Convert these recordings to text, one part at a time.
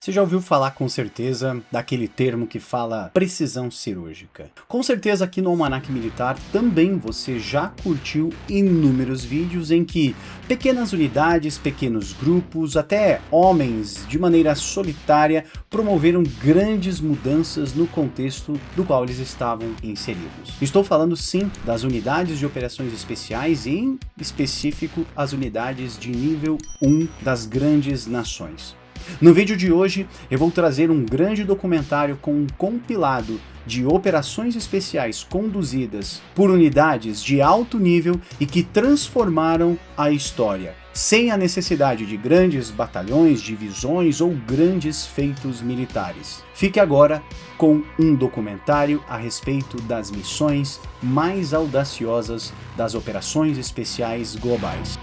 Você já ouviu falar com certeza daquele termo que fala precisão cirúrgica? Com certeza aqui no Almanac Militar também você já curtiu inúmeros vídeos em que pequenas unidades, pequenos grupos, até homens de maneira solitária promoveram grandes mudanças no contexto do qual eles estavam inseridos. Estou falando sim das unidades de operações especiais e em específico as unidades de nível 1 das grandes nações. No vídeo de hoje eu vou trazer um grande documentário com um compilado de operações especiais conduzidas por unidades de alto nível e que transformaram a história, sem a necessidade de grandes batalhões, divisões ou grandes feitos militares. Fique agora com um documentário a respeito das missões mais audaciosas das operações especiais globais.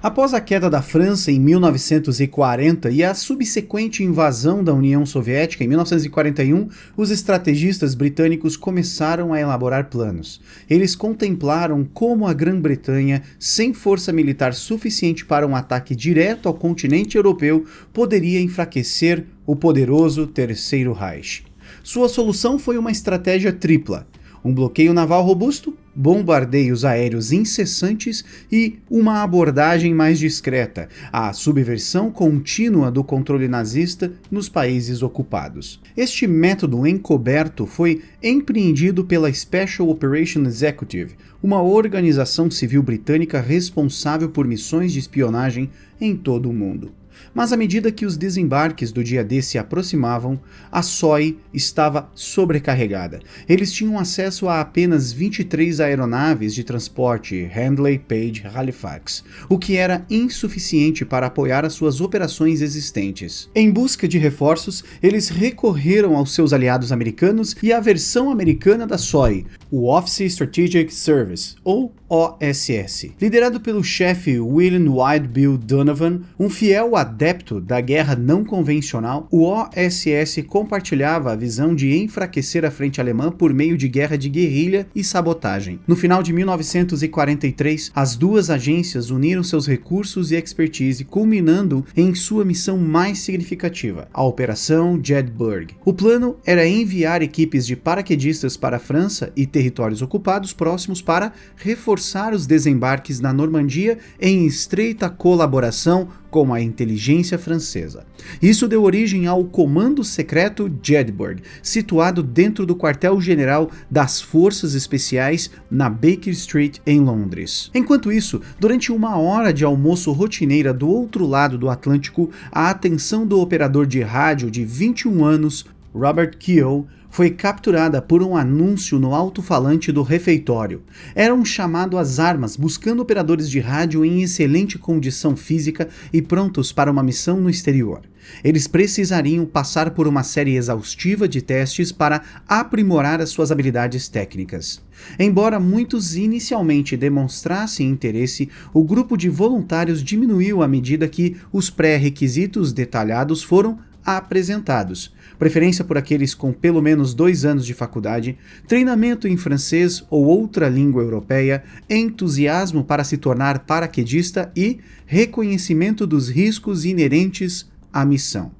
Após a queda da França em 1940 e a subsequente invasão da União Soviética em 1941, os estrategistas britânicos começaram a elaborar planos. Eles contemplaram como a Grã-Bretanha, sem força militar suficiente para um ataque direto ao continente europeu, poderia enfraquecer o poderoso Terceiro Reich. Sua solução foi uma estratégia tripla: um bloqueio naval robusto, bombardeios aéreos incessantes e uma abordagem mais discreta, a subversão contínua do controle nazista nos países ocupados. Este método encoberto foi empreendido pela Special Operations Executive, uma organização civil britânica responsável por missões de espionagem em todo o mundo. Mas à medida que os desembarques do dia D se aproximavam, a SOE estava sobrecarregada. Eles tinham acesso a apenas 23 aeronaves de transporte Handley Page Halifax, o que era insuficiente para apoiar as suas operações existentes. Em busca de reforços, eles recorreram aos seus aliados americanos e à versão americana da SOE, o Office Strategic Service, ou OSS. Liderado pelo chefe William Wild Bill Donovan, um fiel adepto da guerra não convencional, o OSS compartilhava a visão de enfraquecer a frente alemã por meio de guerra de guerrilha e sabotagem. No final de 1943, as duas agências uniram seus recursos e expertise, culminando em sua missão mais significativa, a Operação Jedburgh. O plano era enviar equipes de paraquedistas para a França e territórios ocupados próximos para reforçar os desembarques na Normandia em estreita colaboração com a inteligência francesa. Isso deu origem ao Comando Secreto Jedburgh, situado dentro do quartel-general das Forças Especiais na Baker Street, em Londres. Enquanto isso, durante uma hora de almoço rotineira do outro lado do Atlântico, a atenção do operador de rádio de 21 anos, Robert Keogh, foi capturada por um anúncio no alto-falante do refeitório. Era um chamado às armas, buscando operadores de rádio em excelente condição física e prontos para uma missão no exterior. Eles precisariam passar por uma série exaustiva de testes para aprimorar as suas habilidades técnicas. Embora muitos inicialmente demonstrassem interesse, o grupo de voluntários diminuiu à medida que os pré-requisitos detalhados foram apresentados. Preferência por aqueles com pelo menos 2 anos de faculdade, treinamento em francês ou outra língua europeia, entusiasmo para se tornar paraquedista e reconhecimento dos riscos inerentes à missão.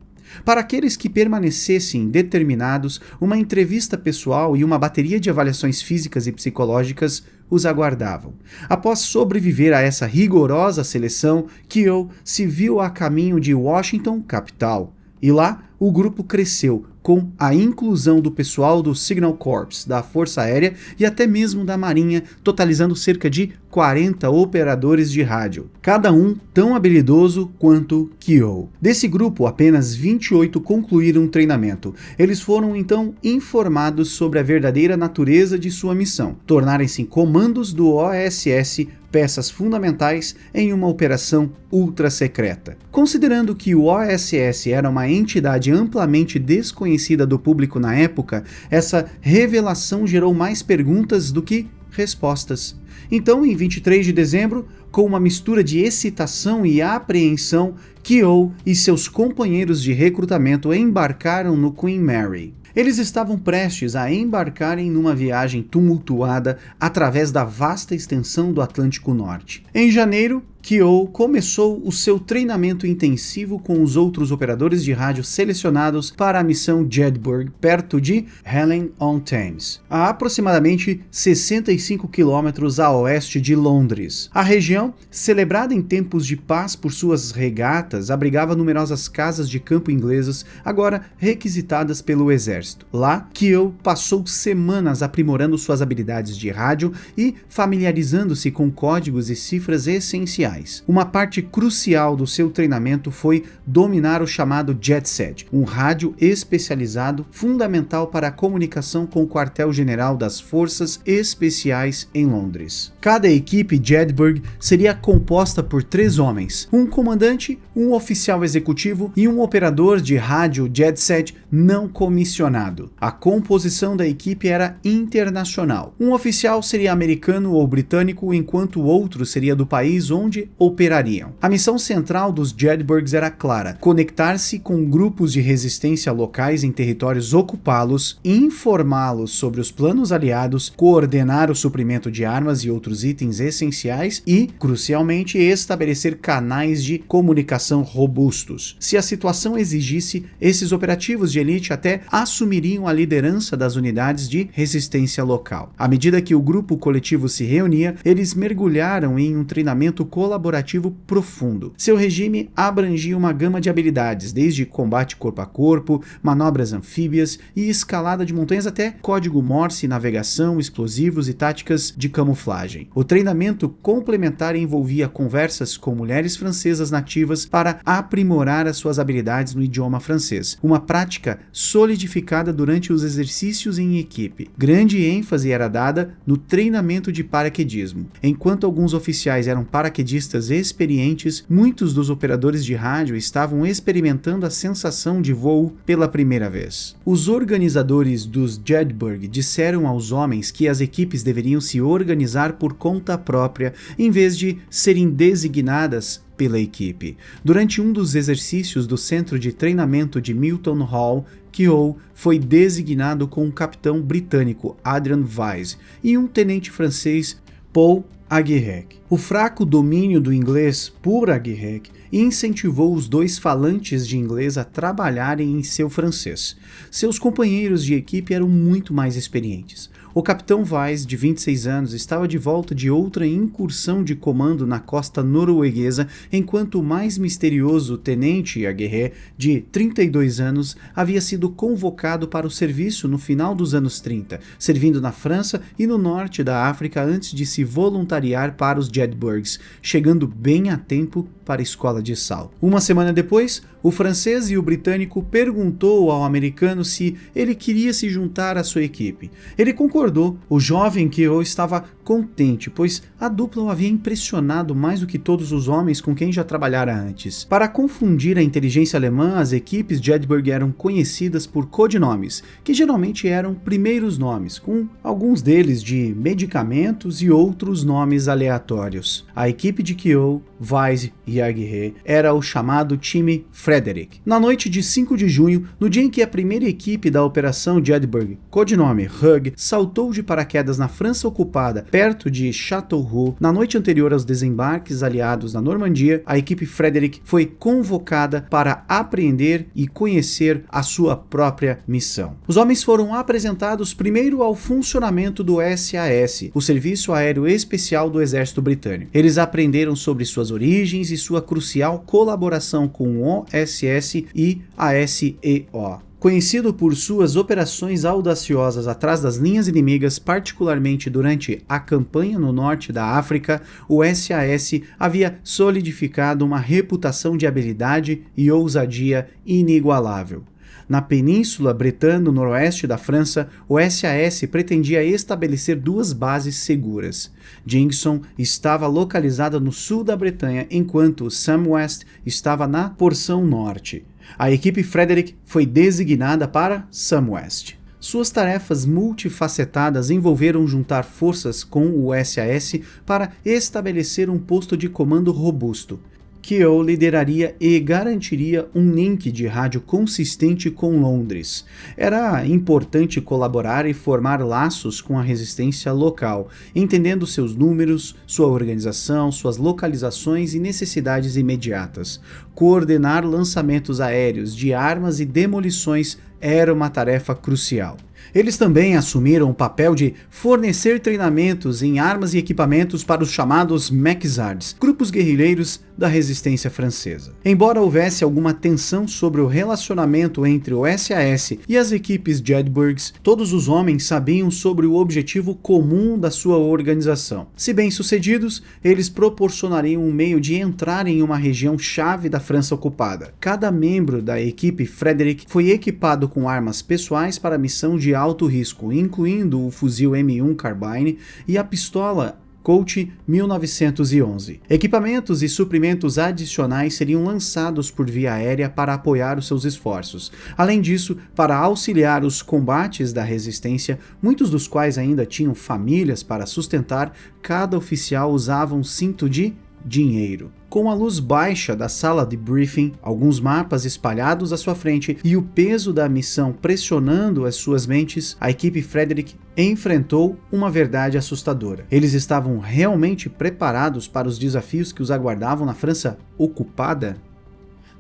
Para aqueles que permanecessem determinados, uma entrevista pessoal e uma bateria de avaliações físicas e psicológicas os aguardavam. Após sobreviver a essa rigorosa seleção, Keogh se viu a caminho de Washington, capital. E lá, o grupo cresceu, com a inclusão do pessoal do Signal Corps, da Força Aérea e até mesmo da Marinha, totalizando cerca de 40 operadores de rádio, cada um tão habilidoso quanto Keogh. Desse grupo, apenas 28 concluíram o treinamento. Eles foram então informados sobre a verdadeira natureza de sua missão, tornarem-se comandos do OSS, peças fundamentais em uma operação ultra secreta. Considerando que o OSS era uma entidade amplamente desconhecida do público na época, essa revelação gerou mais perguntas do que respostas. Então, em 23 de dezembro, com uma mistura de excitação e apreensão, Keough e seus companheiros de recrutamento embarcaram no Queen Mary. Eles estavam prestes a embarcarem numa viagem tumultuada através da vasta extensão do Atlântico Norte. Em janeiro, Keough começou o seu treinamento intensivo com os outros operadores de rádio selecionados para a missão Jedburgh, perto de Hallen-on-Thames, a aproximadamente 65 quilômetros a oeste de Londres. A região, celebrada em tempos de paz por suas regatas, abrigava numerosas casas de campo inglesas, agora requisitadas pelo exército. Lá, Keough passou semanas aprimorando suas habilidades de rádio e familiarizando-se com códigos e cifras essenciais. Uma parte crucial do seu treinamento foi dominar o chamado JetSed, um rádio especializado fundamental para a comunicação com o quartel-general das Forças Especiais em Londres. Cada equipe Jedburgh seria composta por 3 homens, um comandante, um oficial executivo e um operador de rádio JetSed não comissionado. A composição da equipe era internacional. Um oficial seria americano ou britânico, enquanto o outro seria do país onde operariam. A missão central dos Jedburghs era clara: conectar-se com grupos de resistência locais em territórios ocupá-los, informá-los sobre os planos aliados, coordenar o suprimento de armas e outros itens essenciais e, crucialmente, estabelecer canais de comunicação robustos. Se a situação exigisse, esses operativos de elite até assumiriam a liderança das unidades de resistência local. À medida que o grupo coletivo se reunia, eles mergulharam em um treinamento colaborativo profundo. Seu regime abrangia uma gama de habilidades, desde combate corpo a corpo, manobras anfíbias e escalada de montanhas até código Morse, navegação, explosivos e táticas de camuflagem. O treinamento complementar envolvia conversas com mulheres francesas nativas para aprimorar as suas habilidades no idioma francês, uma prática solidificada durante os exercícios em equipe. Grande ênfase era dada no treinamento de paraquedismo. Enquanto alguns oficiais eram paraquedistas experientes, muitos dos operadores de rádio estavam experimentando a sensação de voo pela primeira vez. Os organizadores dos Jedburgh disseram aos homens que as equipes deveriam se organizar por conta própria, em vez de serem designadas pela equipe. Durante um dos exercícios do centro de treinamento de Milton Hall, Keough foi designado com um capitão britânico, Adrian Weiss, e um tenente francês, Paul Aguirrec. O fraco domínio do inglês por Aguirrec incentivou os 2 falantes de inglês a trabalharem em seu francês. Seus companheiros de equipe eram muito mais experientes. O capitão Weiss, de 26 anos, estava de volta de outra incursão de comando na costa norueguesa, enquanto o mais misterioso tenente Aguirre, de 32 anos, havia sido convocado para o serviço no final dos anos 30, servindo na França e no norte da África antes de se voluntariar para os Jedburghs, chegando bem a tempo para a escola de sal. Uma semana depois, o francês e o britânico perguntou ao americano se ele queria se juntar à sua equipe. Ele concordou. O jovem Keough estava contente, pois a dupla o havia impressionado mais do que todos os homens com quem já trabalhara antes. Para confundir a inteligência alemã, as equipes Jedburgh eram conhecidas por codinomes, que geralmente eram primeiros nomes, com alguns deles de medicamentos e outros nomes aleatórios. A equipe de Keough, Weiss e Aguirre era o chamado time Frederick. Na noite de 5 de junho, no dia em que a primeira equipe da Operação Jedburgh, codinome Hug, saltou de paraquedas na França ocupada, perto de Châteauroux, na noite anterior aos desembarques aliados na Normandia, a equipe Frederick foi convocada para apreender e conhecer a sua própria missão. Os homens foram apresentados primeiro ao funcionamento do SAS, o Serviço Aéreo Especial do Exército Britânico. Eles aprenderam sobre suas origens e sua crucial colaboração com o OSS e a SEO. Conhecido por suas operações audaciosas atrás das linhas inimigas, particularmente durante a campanha no norte da África, o SAS havia solidificado uma reputação de habilidade e ousadia inigualável. Na Península Bretã, no noroeste da França, o SAS pretendia estabelecer 2 bases seguras. Jingson estava localizada no sul da Bretanha, enquanto Samwest estava na porção norte. A equipe Frederick foi designada para Samwest. Suas tarefas multifacetadas envolveram juntar forças com o SAS para estabelecer um posto de comando robusto. Keogh lideraria e garantiria um link de rádio consistente com Londres. Era importante colaborar e formar laços com a resistência local, entendendo seus números, sua organização, suas localizações e necessidades imediatas. Coordenar lançamentos aéreos de armas e demolições era uma tarefa crucial. Eles também assumiram o papel de fornecer treinamentos em armas e equipamentos para os chamados Maquisards, grupos guerrilheiros da resistência francesa. Embora houvesse alguma tensão sobre o relacionamento entre o SAS e as equipes Jedburghs, todos os homens sabiam sobre o objetivo comum da sua organização. Se bem-sucedidos, eles proporcionariam um meio de entrar em uma região chave da França ocupada. Cada membro da equipe Frederick foi equipado com armas pessoais para a missão de alto risco, incluindo o fuzil M1 Carbine e a pistola Colt 1911. Equipamentos e suprimentos adicionais seriam lançados por via aérea para apoiar os seus esforços. Além disso, para auxiliar os combates da resistência, muitos dos quais ainda tinham famílias para sustentar, cada oficial usava um cinto de dinheiro. Com a luz baixa da sala de briefing, alguns mapas espalhados à sua frente e o peso da missão pressionando as suas mentes, a equipe Frederick enfrentou uma verdade assustadora. Eles estavam realmente preparados para os desafios que os aguardavam na França ocupada?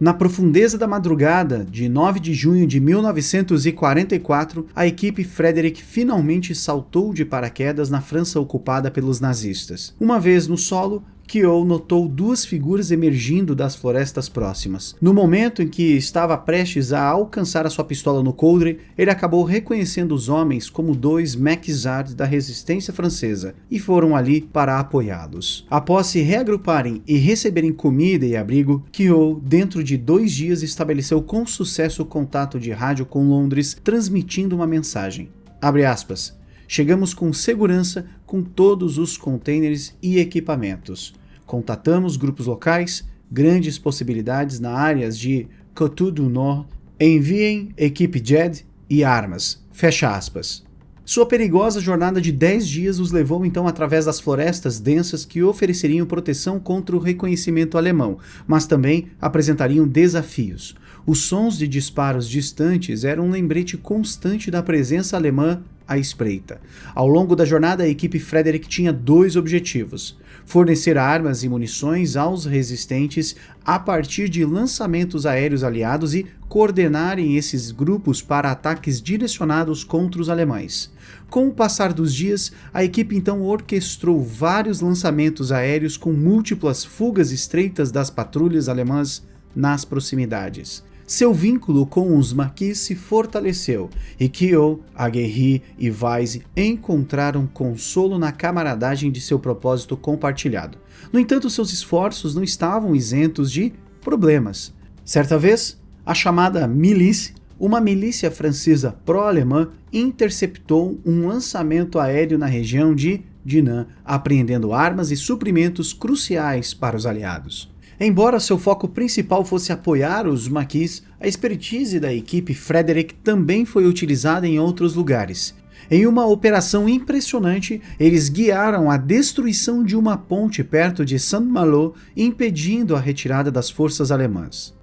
Na profundeza da madrugada de 9 de junho de 1944, a equipe Frederick finalmente saltou de paraquedas na França ocupada pelos nazistas. Uma vez no solo, Keogh notou duas figuras emergindo das florestas próximas. No momento em que estava prestes a alcançar a sua pistola no coldre, ele acabou reconhecendo os homens como dois Maquisards da resistência francesa e foram ali para apoiá-los. Após se reagruparem e receberem comida e abrigo, Keogh, dentro de 2 dias, estabeleceu com sucesso contato de rádio com Londres, transmitindo uma mensagem. Abre aspas. Chegamos com segurança com todos os contêineres e equipamentos. Contatamos grupos locais, grandes possibilidades na áreas de Coteau du Nord. Enviem equipe JED e armas. Fecha aspas. Sua perigosa jornada de 10 dias os levou então através das florestas densas que ofereceriam proteção contra o reconhecimento alemão, mas também apresentariam desafios. Os sons de disparos distantes eram um lembrete constante da presença alemã à espreita. Ao longo da jornada, a equipe Frederick tinha 2 objetivos: fornecer armas e munições aos resistentes a partir de lançamentos aéreos aliados e coordenarem esses grupos para ataques direcionados contra os alemães. Com o passar dos dias, a equipe então orquestrou vários lançamentos aéreos com múltiplas fugas estreitas das patrulhas alemãs nas proximidades. Seu vínculo com os Maquis se fortaleceu e Keogh, Aguerry e Weiss encontraram consolo na camaradagem de seu propósito compartilhado. No entanto, seus esforços não estavam isentos de problemas. Certa vez, a chamada Milice, uma milícia francesa pró-alemã, interceptou um lançamento aéreo na região de Dinant, apreendendo armas e suprimentos cruciais para os aliados. Embora seu foco principal fosse apoiar os Maquis, a expertise da equipe Frederick também foi utilizada em outros lugares. Em uma operação impressionante, eles guiaram a destruição de uma ponte perto de Saint-Malo, impedindo a retirada das forças alemãs.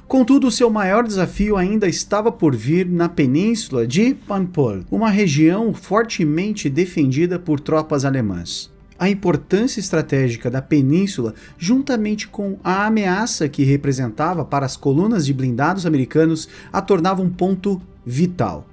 Contudo, seu maior desafio ainda estava por vir na península de Paimpol, uma região fortemente defendida por tropas alemãs. A importância estratégica da península, juntamente com a ameaça que representava para as colunas de blindados americanos, a tornava um ponto vital.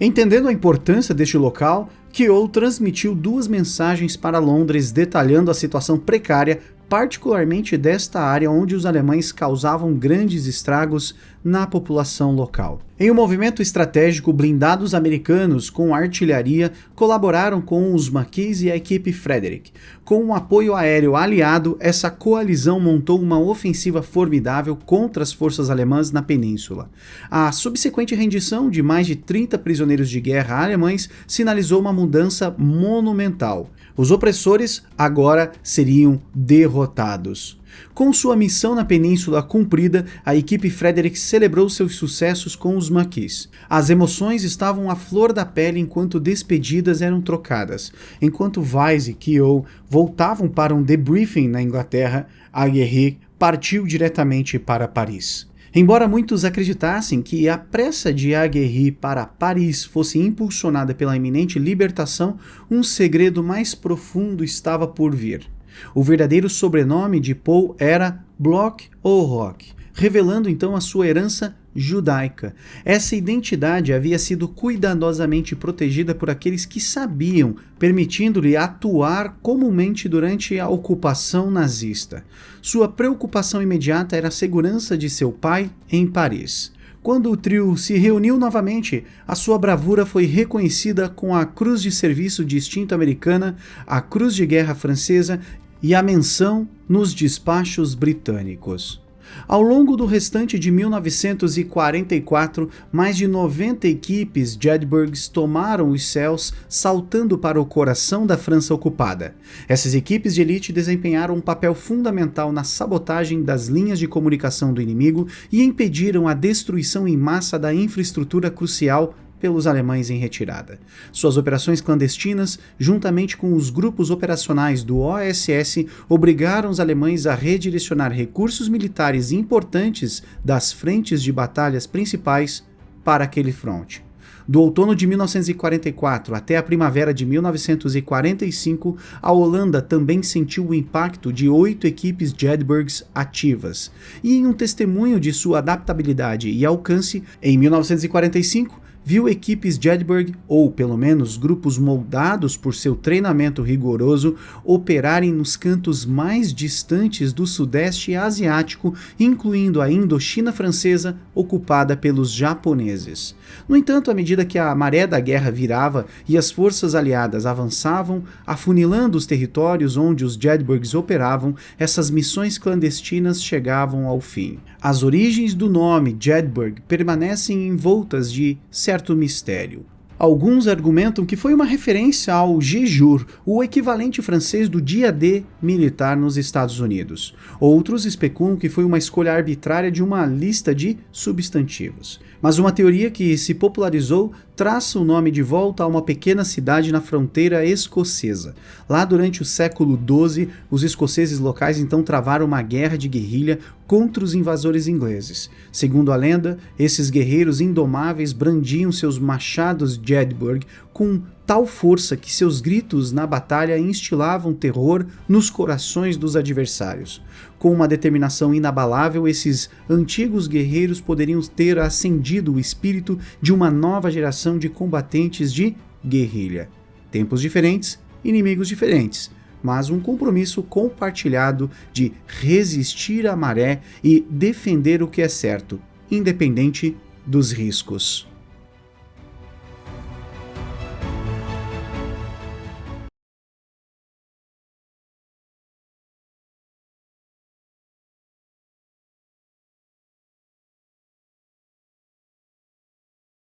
Entendendo a importância deste local, Keogh transmitiu 2 mensagens para Londres detalhando a situação precária, particularmente desta área onde os alemães causavam grandes estragos na população local. Em um movimento estratégico, blindados americanos com artilharia colaboraram com os Maquis e a equipe Frederick. Com um apoio aéreo aliado, essa coalizão montou uma ofensiva formidável contra as forças alemãs na península. A subsequente rendição de mais de 30 prisioneiros de guerra alemães sinalizou uma mudança monumental. Os opressores agora seriam derrotados. derrotados. Com sua missão na península cumprida, a equipe Frederick celebrou seus sucessos com os maquis. As emoções estavam à flor da pele enquanto despedidas eram trocadas. Enquanto Weiss e Keogh voltavam para um debriefing na Inglaterra, Aguerri partiu diretamente para Paris. Embora muitos acreditassem que a pressa de Aguerri para Paris fosse impulsionada pela iminente libertação, um segredo mais profundo estava por vir. O verdadeiro sobrenome de Paul era Bloch ou Rock, revelando então a sua herança judaica. Essa identidade havia sido cuidadosamente protegida por aqueles que sabiam, permitindo-lhe atuar comumente durante a ocupação nazista. Sua preocupação imediata era a segurança de seu pai em Paris. Quando o trio se reuniu novamente, a sua bravura foi reconhecida com a Cruz de Serviço Distinto Americana, a Cruz de Guerra Francesa e a menção nos despachos britânicos. Ao longo do restante de 1944, mais de 90 equipes Jedburghs tomaram os céus, saltando para o coração da França ocupada. Essas equipes de elite desempenharam um papel fundamental na sabotagem das linhas de comunicação do inimigo e impediram a destruição em massa da infraestrutura crucial pelos alemães em retirada. Suas operações clandestinas, juntamente com os grupos operacionais do OSS, obrigaram os alemães a redirecionar recursos militares importantes das frentes de batalhas principais para aquele fronte. Do outono de 1944 até a primavera de 1945, a Holanda também sentiu o impacto de 8 equipes Jedburghs ativas. E em um testemunho de sua adaptabilidade e alcance, em 1945, viu equipes Jedburgh, ou pelo menos grupos moldados por seu treinamento rigoroso, operarem nos cantos mais distantes do Sudeste Asiático, incluindo a Indochina Francesa, ocupada pelos japoneses. No entanto, à medida que a maré da guerra virava e as forças aliadas avançavam, afunilando os territórios onde os Jedburghs operavam, essas missões clandestinas chegavam ao fim. As origens do nome Jedburgh permanecem envoltas de certo mistério. Alguns argumentam que foi uma referência ao J-Jour, o equivalente francês do dia D militar nos Estados Unidos. Outros especulam que foi uma escolha arbitrária de uma lista de substantivos. Mas uma teoria que se popularizou traça o nome de volta a uma pequena cidade na fronteira escocesa. Lá durante o século XII, os escoceses locais então travaram uma guerra de guerrilha contra os invasores ingleses. Segundo a lenda, esses guerreiros indomáveis brandiam seus machados Jedburgh com tal força que seus gritos na batalha instilavam terror nos corações dos adversários. Com uma determinação inabalável, esses antigos guerreiros poderiam ter acendido o espírito de uma nova geração de combatentes de guerrilha. Tempos diferentes, inimigos diferentes, mas um compromisso compartilhado de resistir à maré e defender o que é certo, independente dos riscos.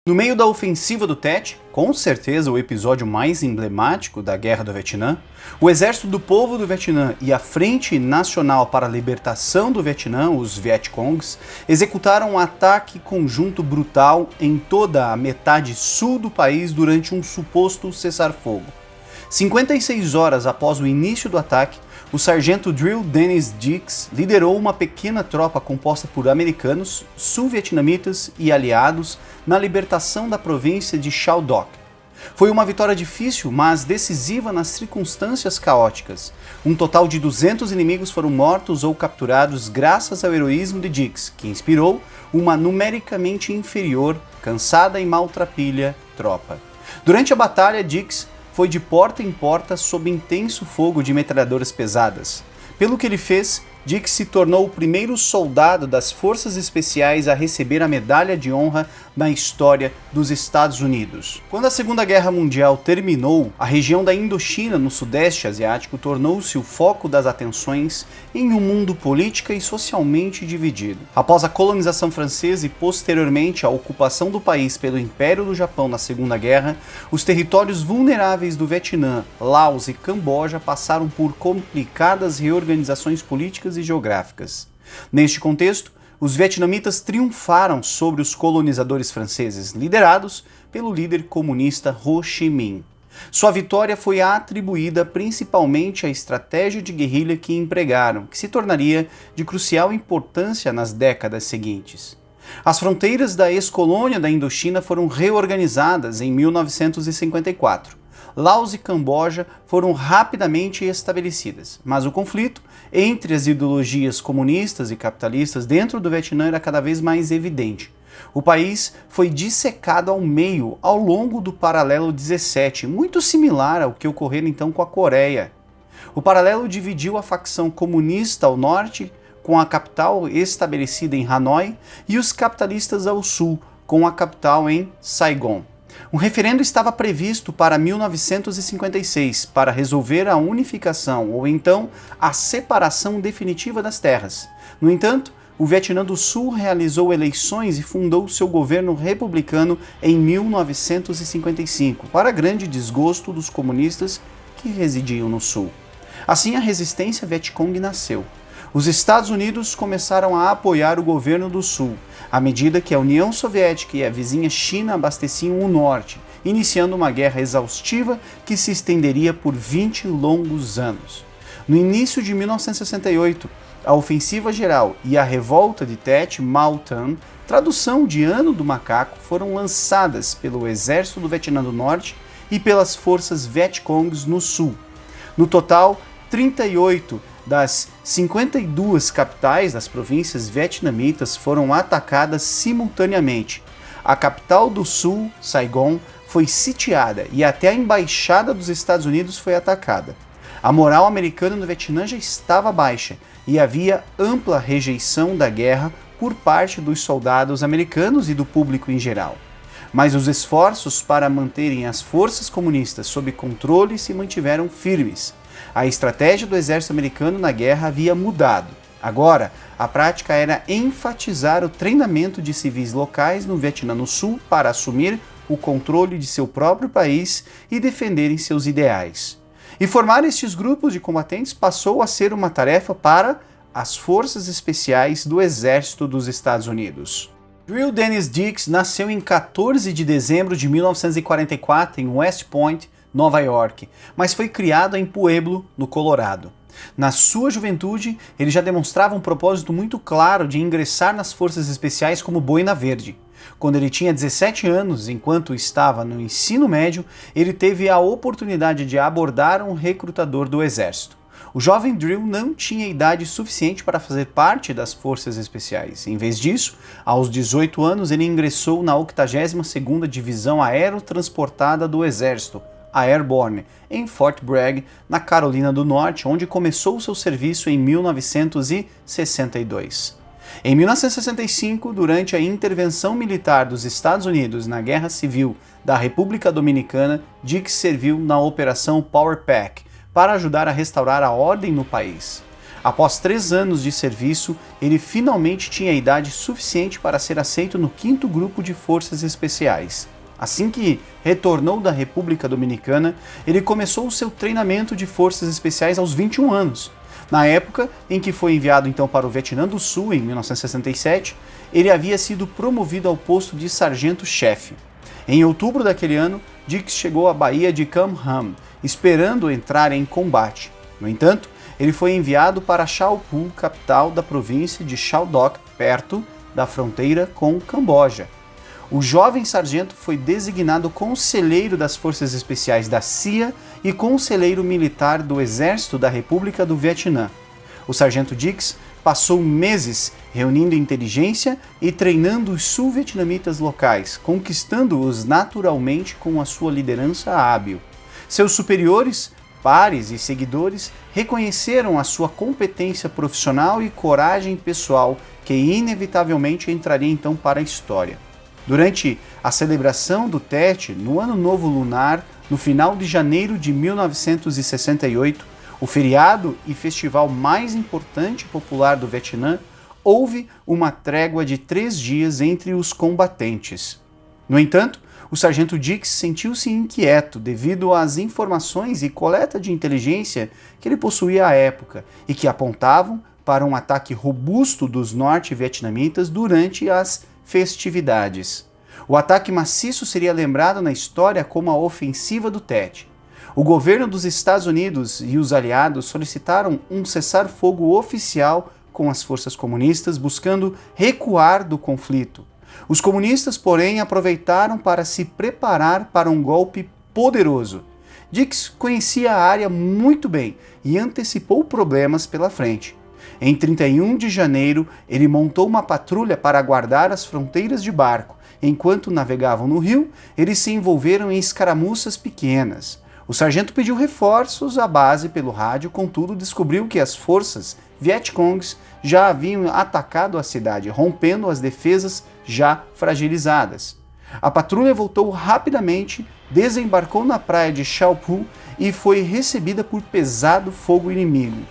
No meio da ofensiva do Tet, com certeza o episódio mais emblemático da Guerra do Vietnã, o Exército do Povo do Vietnã e a Frente Nacional para a Libertação do Vietnã, os Vietcongs, executaram um ataque conjunto brutal em toda a metade sul do país durante um suposto cessar-fogo. 56 horas após o início do ataque, o sargento Drill Dennis Dix liderou uma pequena tropa composta por americanos, sul-vietnamitas e aliados na libertação da província de Cao Doc. Foi uma vitória difícil, mas decisiva nas circunstâncias caóticas. Um total de 200 inimigos foram mortos ou capturados graças ao heroísmo de Dix, que inspirou uma numericamente inferior, cansada e maltrapilha tropa. Durante a batalha, Dix foi de porta em porta sob intenso fogo de metralhadoras pesadas. Pelo que ele fez, Dix se tornou o primeiro soldado das Forças Especiais a receber a Medalha de Honra na história dos Estados Unidos. Quando a Segunda Guerra Mundial terminou, a região da Indochina, no Sudeste Asiático, tornou-se o foco das atenções em um mundo política e socialmente dividido. Após a colonização francesa e posteriormente a ocupação do país pelo Império do Japão na Segunda Guerra, os territórios vulneráveis do Vietnã, Laos e Camboja passaram por complicadas reorganizações políticas e geográficas. Neste contexto, os vietnamitas triunfaram sobre os colonizadores franceses, liderados pelo líder comunista Ho Chi Minh. Sua vitória foi atribuída principalmente à estratégia de guerrilha que empregaram, que se tornaria de crucial importância nas décadas seguintes. As fronteiras da ex-colônia da Indochina foram reorganizadas em 1954. Laos e Camboja foram rapidamente estabelecidas, mas o conflito entre as ideologias comunistas e capitalistas dentro do Vietnã era cada vez mais evidente. O país foi dissecado ao meio ao longo do paralelo 17, muito similar ao que ocorreu então com a Coreia. O paralelo dividiu a facção comunista ao norte, com a capital estabelecida em Hanoi, e os capitalistas ao sul, com a capital em Saigon. Um referendo estava previsto para 1956 para resolver a unificação ou então a separação definitiva das terras. No entanto, o Vietnã do Sul realizou eleições e fundou seu governo republicano em 1955, para grande desgosto dos comunistas que residiam no Sul. Assim, a resistência Vietcong nasceu. Os Estados Unidos começaram a apoiar o governo do Sul, à medida que a União Soviética e a vizinha China abasteciam o Norte, iniciando uma guerra exaustiva que se estenderia por 20 longos anos. No início de 1968, a Ofensiva Geral e a Revolta de Tet Mau Tan, tradução de Ano do Macaco, foram lançadas pelo Exército do Vietnã do Norte e pelas forças Vietcongs no Sul. No total, 38 das 52 capitais das províncias vietnamitas foram atacadas simultaneamente. A capital do Sul, Saigon, foi sitiada e até a embaixada dos Estados Unidos foi atacada. A moral americana no Vietnã já estava baixa e havia ampla rejeição da guerra por parte dos soldados americanos e do público em geral. Mas os esforços para manterem as forças comunistas sob controle se mantiveram firmes. A estratégia do exército americano na guerra havia mudado. Agora, a prática era enfatizar o treinamento de civis locais no Vietnã do Sul para assumir o controle de seu próprio país e defenderem seus ideais. E formar estes grupos de combatentes passou a ser uma tarefa para as Forças Especiais do Exército dos Estados Unidos. Drill Dennis Dix nasceu em 14 de dezembro de 1944 em West Point, Nova York, mas foi criado em Pueblo, no Colorado. Na sua juventude, ele já demonstrava um propósito muito claro de ingressar nas Forças Especiais como boina verde. Quando ele tinha 17 anos, enquanto estava no ensino médio, ele teve a oportunidade de abordar um recrutador do exército. O jovem Drill não tinha idade suficiente para fazer parte das Forças Especiais. Em vez disso, aos 18 anos, ele ingressou na 82ª Divisão Aerotransportada do Exército, a Airborne, em Fort Bragg, na Carolina do Norte, onde começou seu serviço em 1962. Em 1965, durante a intervenção militar dos Estados Unidos na Guerra Civil da República Dominicana, Dix serviu na Operação Power Pack para ajudar a restaurar a ordem no país. Após 3 anos de serviço, ele finalmente tinha idade suficiente para ser aceito no 5º Grupo de Forças Especiais. Assim que retornou da República Dominicana, ele começou o seu treinamento de forças especiais aos 21 anos. Na época em que foi enviado então para o Vietnã do Sul, em 1967, ele havia sido promovido ao posto de sargento-chefe. Em outubro daquele ano, Dix chegou à Baía de Cam Ranh, esperando entrar em combate. No entanto, ele foi enviado para Chao Phu, capital da província de Chao Doc, perto da fronteira com Camboja. O jovem sargento foi designado conselheiro das Forças Especiais da CIA e conselheiro militar do Exército da República do Vietnã. O sargento Dix passou meses reunindo inteligência e treinando os sul-vietnamitas locais, conquistando-os naturalmente com a sua liderança hábil. Seus superiores Pares e seguidores reconheceram a sua competência profissional e coragem pessoal, que inevitavelmente entraria então para a história. Durante a celebração do Tet, no Ano Novo Lunar, no final de janeiro de 1968, o feriado e festival mais importante e popular do Vietnã, houve uma trégua de 3 dias entre os combatentes. No entanto, o sargento Dix sentiu-se inquieto devido às informações e coleta de inteligência que ele possuía à época e que apontavam para um ataque robusto dos norte-vietnamitas durante as festividades. O ataque maciço seria lembrado na história como a Ofensiva do Tet. O governo dos Estados Unidos e os aliados solicitaram um cessar-fogo oficial com as forças comunistas, buscando recuar do conflito. Os comunistas, porém, aproveitaram para se preparar para um golpe poderoso. Dix conhecia a área muito bem e antecipou problemas pela frente. Em 31 de janeiro, ele montou uma patrulha para guardar as fronteiras de barco. Enquanto navegavam no rio, eles se envolveram em escaramuças pequenas. O sargento pediu reforços à base pelo rádio, contudo descobriu que as forças Vietcongs já haviam atacado a cidade, rompendo as defesas já fragilizadas. A patrulha voltou rapidamente, desembarcou na praia de Chau Phu e foi recebida por pesado fogo inimigo.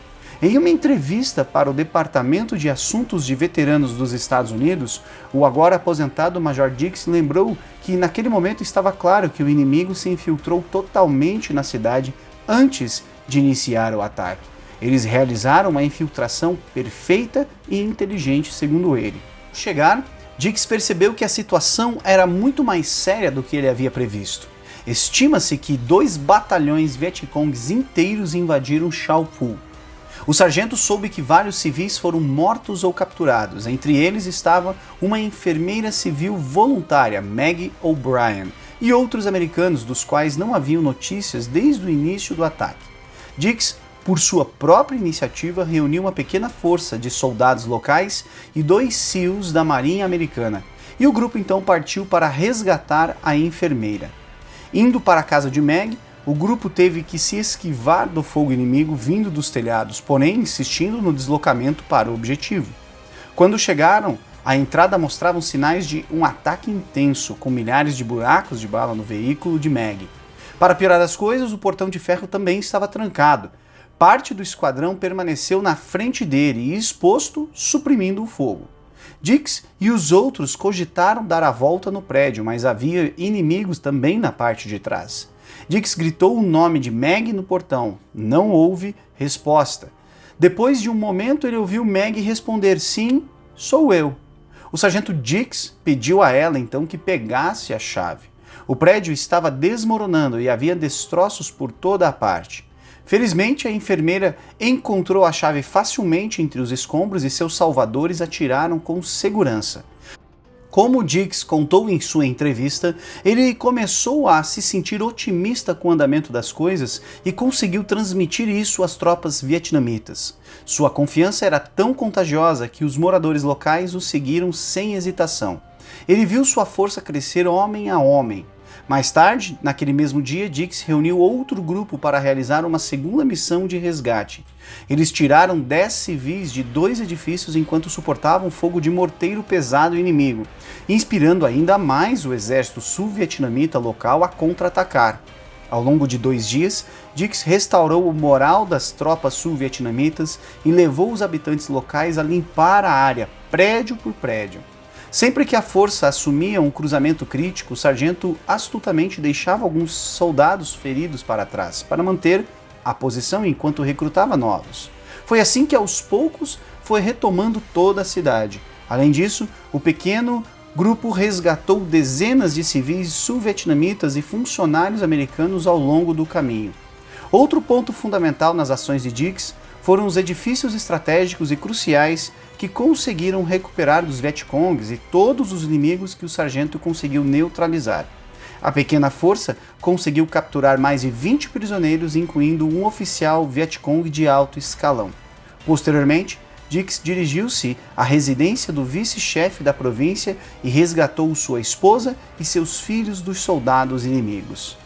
Em uma entrevista para o Departamento de Assuntos de Veteranos dos Estados Unidos, o agora aposentado Major Dix lembrou que naquele momento estava claro que o inimigo se infiltrou totalmente na cidade antes de iniciar o ataque. Eles realizaram uma infiltração perfeita e inteligente, segundo ele. Ao chegar, Dix percebeu que a situação era muito mais séria do que ele havia previsto. Estima-se que 2 batalhões Vietcongs inteiros invadiram Chau Phu. O sargento soube que vários civis foram mortos ou capturados. Entre eles estava uma enfermeira civil voluntária, Maggie O'Brien, e outros americanos dos quais não haviam notícias desde o início do ataque. Dix, por sua própria iniciativa, reuniu uma pequena força de soldados locais e 2 SEALs da Marinha Americana, e o grupo então partiu para resgatar a enfermeira. Indo para a casa de Maggie, o grupo teve que se esquivar do fogo inimigo vindo dos telhados, porém insistindo no deslocamento para o objetivo. Quando chegaram, a entrada mostrava sinais de um ataque intenso, com milhares de buracos de bala no veículo de Maggie. Para piorar as coisas, o portão de ferro também estava trancado. Parte do esquadrão permaneceu na frente dele e exposto, suprimindo o fogo. Dix e os outros cogitaram dar a volta no prédio, mas havia inimigos também na parte de trás. Dix gritou o nome de Maggie no portão. Não houve resposta. Depois de um momento, ele ouviu Maggie responder: "Sim, sou eu." O sargento Dix pediu a ela então que pegasse a chave. O prédio estava desmoronando e havia destroços por toda a parte. Felizmente, a enfermeira encontrou a chave facilmente entre os escombros e seus salvadores atiraram com segurança. Como Dix contou em sua entrevista, ele começou a se sentir otimista com o andamento das coisas e conseguiu transmitir isso às tropas vietnamitas. Sua confiança era tão contagiosa que os moradores locais o seguiram sem hesitação. Ele viu sua força crescer homem a homem. Mais tarde, naquele mesmo dia, Dix reuniu outro grupo para realizar uma segunda missão de resgate. Eles tiraram 10 civis de 2 edifícios enquanto suportavam fogo de morteiro pesado inimigo, inspirando ainda mais o exército sul-vietnamita local a contra-atacar. Ao longo de 2 dias, Dix restaurou o moral das tropas sul-vietnamitas e levou os habitantes locais a limpar a área, prédio por prédio. Sempre que a força assumia um cruzamento crítico, o sargento astutamente deixava alguns soldados feridos para trás, para manter a posição enquanto recrutava novos. Foi assim que aos poucos foi retomando toda a cidade. Além disso, o pequeno grupo resgatou dezenas de civis sul-vietnamitas e funcionários americanos ao longo do caminho. Outro ponto fundamental nas ações de Dix foram os edifícios estratégicos e cruciais que conseguiram recuperar dos Vietcongs e todos os inimigos que o sargento conseguiu neutralizar. A pequena força conseguiu capturar mais de 20 prisioneiros, incluindo um oficial Vietcong de alto escalão. Posteriormente, Dix dirigiu-se à residência do vice-chefe da província e resgatou sua esposa e seus filhos dos soldados inimigos.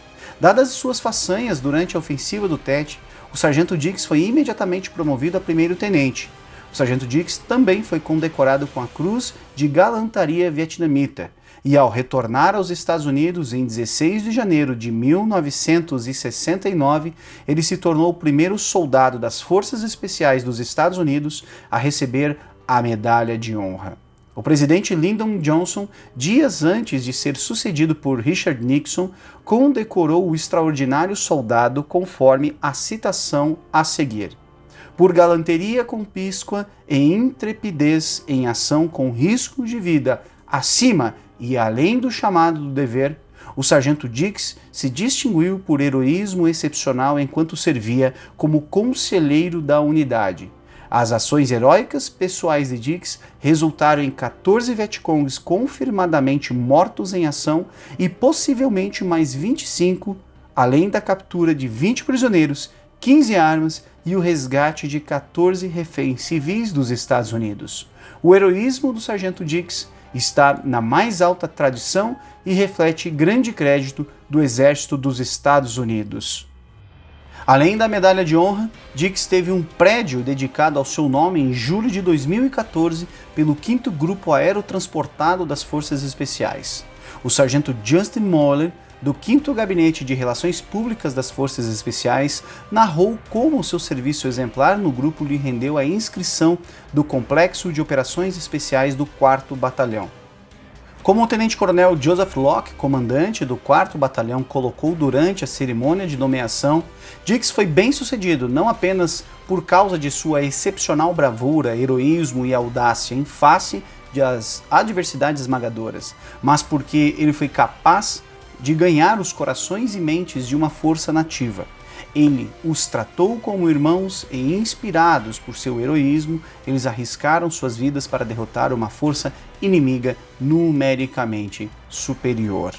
Dadas suas façanhas durante a ofensiva do Tet, o sargento Dix foi imediatamente promovido a primeiro-tenente. O sargento Dix também foi condecorado com a Cruz de Galantaria Vietnamita, e ao retornar aos Estados Unidos em 16 de janeiro de 1969, ele se tornou o primeiro soldado das Forças Especiais dos Estados Unidos a receber a Medalha de Honra. O presidente Lyndon Johnson, dias antes de ser sucedido por Richard Nixon, condecorou o extraordinário soldado conforme a citação a seguir. Por galanteria compíscua e intrepidez em ação com risco de vida acima e além do chamado do dever, o sargento Dix se distinguiu por heroísmo excepcional enquanto servia como conselheiro da unidade. As ações heróicas pessoais de Dix resultaram em 14 Vietcongs confirmadamente mortos em ação e possivelmente mais 25, além da captura de 20 prisioneiros, 15 armas e o resgate de 14 reféns civis dos Estados Unidos. O heroísmo do sargento Dix está na mais alta tradição e reflete grande crédito do Exército dos Estados Unidos. Além da Medalha de Honra, Dix teve um prédio dedicado ao seu nome em julho de 2014 pelo 5º Grupo Aerotransportado das Forças Especiais. O sargento Justin Moeller, do 5º Gabinete de Relações Públicas das Forças Especiais, narrou como o seu serviço exemplar no grupo lhe rendeu a inscrição do Complexo de Operações Especiais do 4º Batalhão. Como o tenente-coronel Joseph Locke, comandante do 4º Batalhão, colocou durante a cerimônia de nomeação, Dix foi bem sucedido não apenas por causa de sua excepcional bravura, heroísmo e audácia em face das adversidades esmagadoras, mas porque ele foi capaz de ganhar os corações e mentes de uma força nativa. Ele os tratou como irmãos e, inspirados por seu heroísmo, eles arriscaram suas vidas para derrotar uma força inimiga numericamente superior.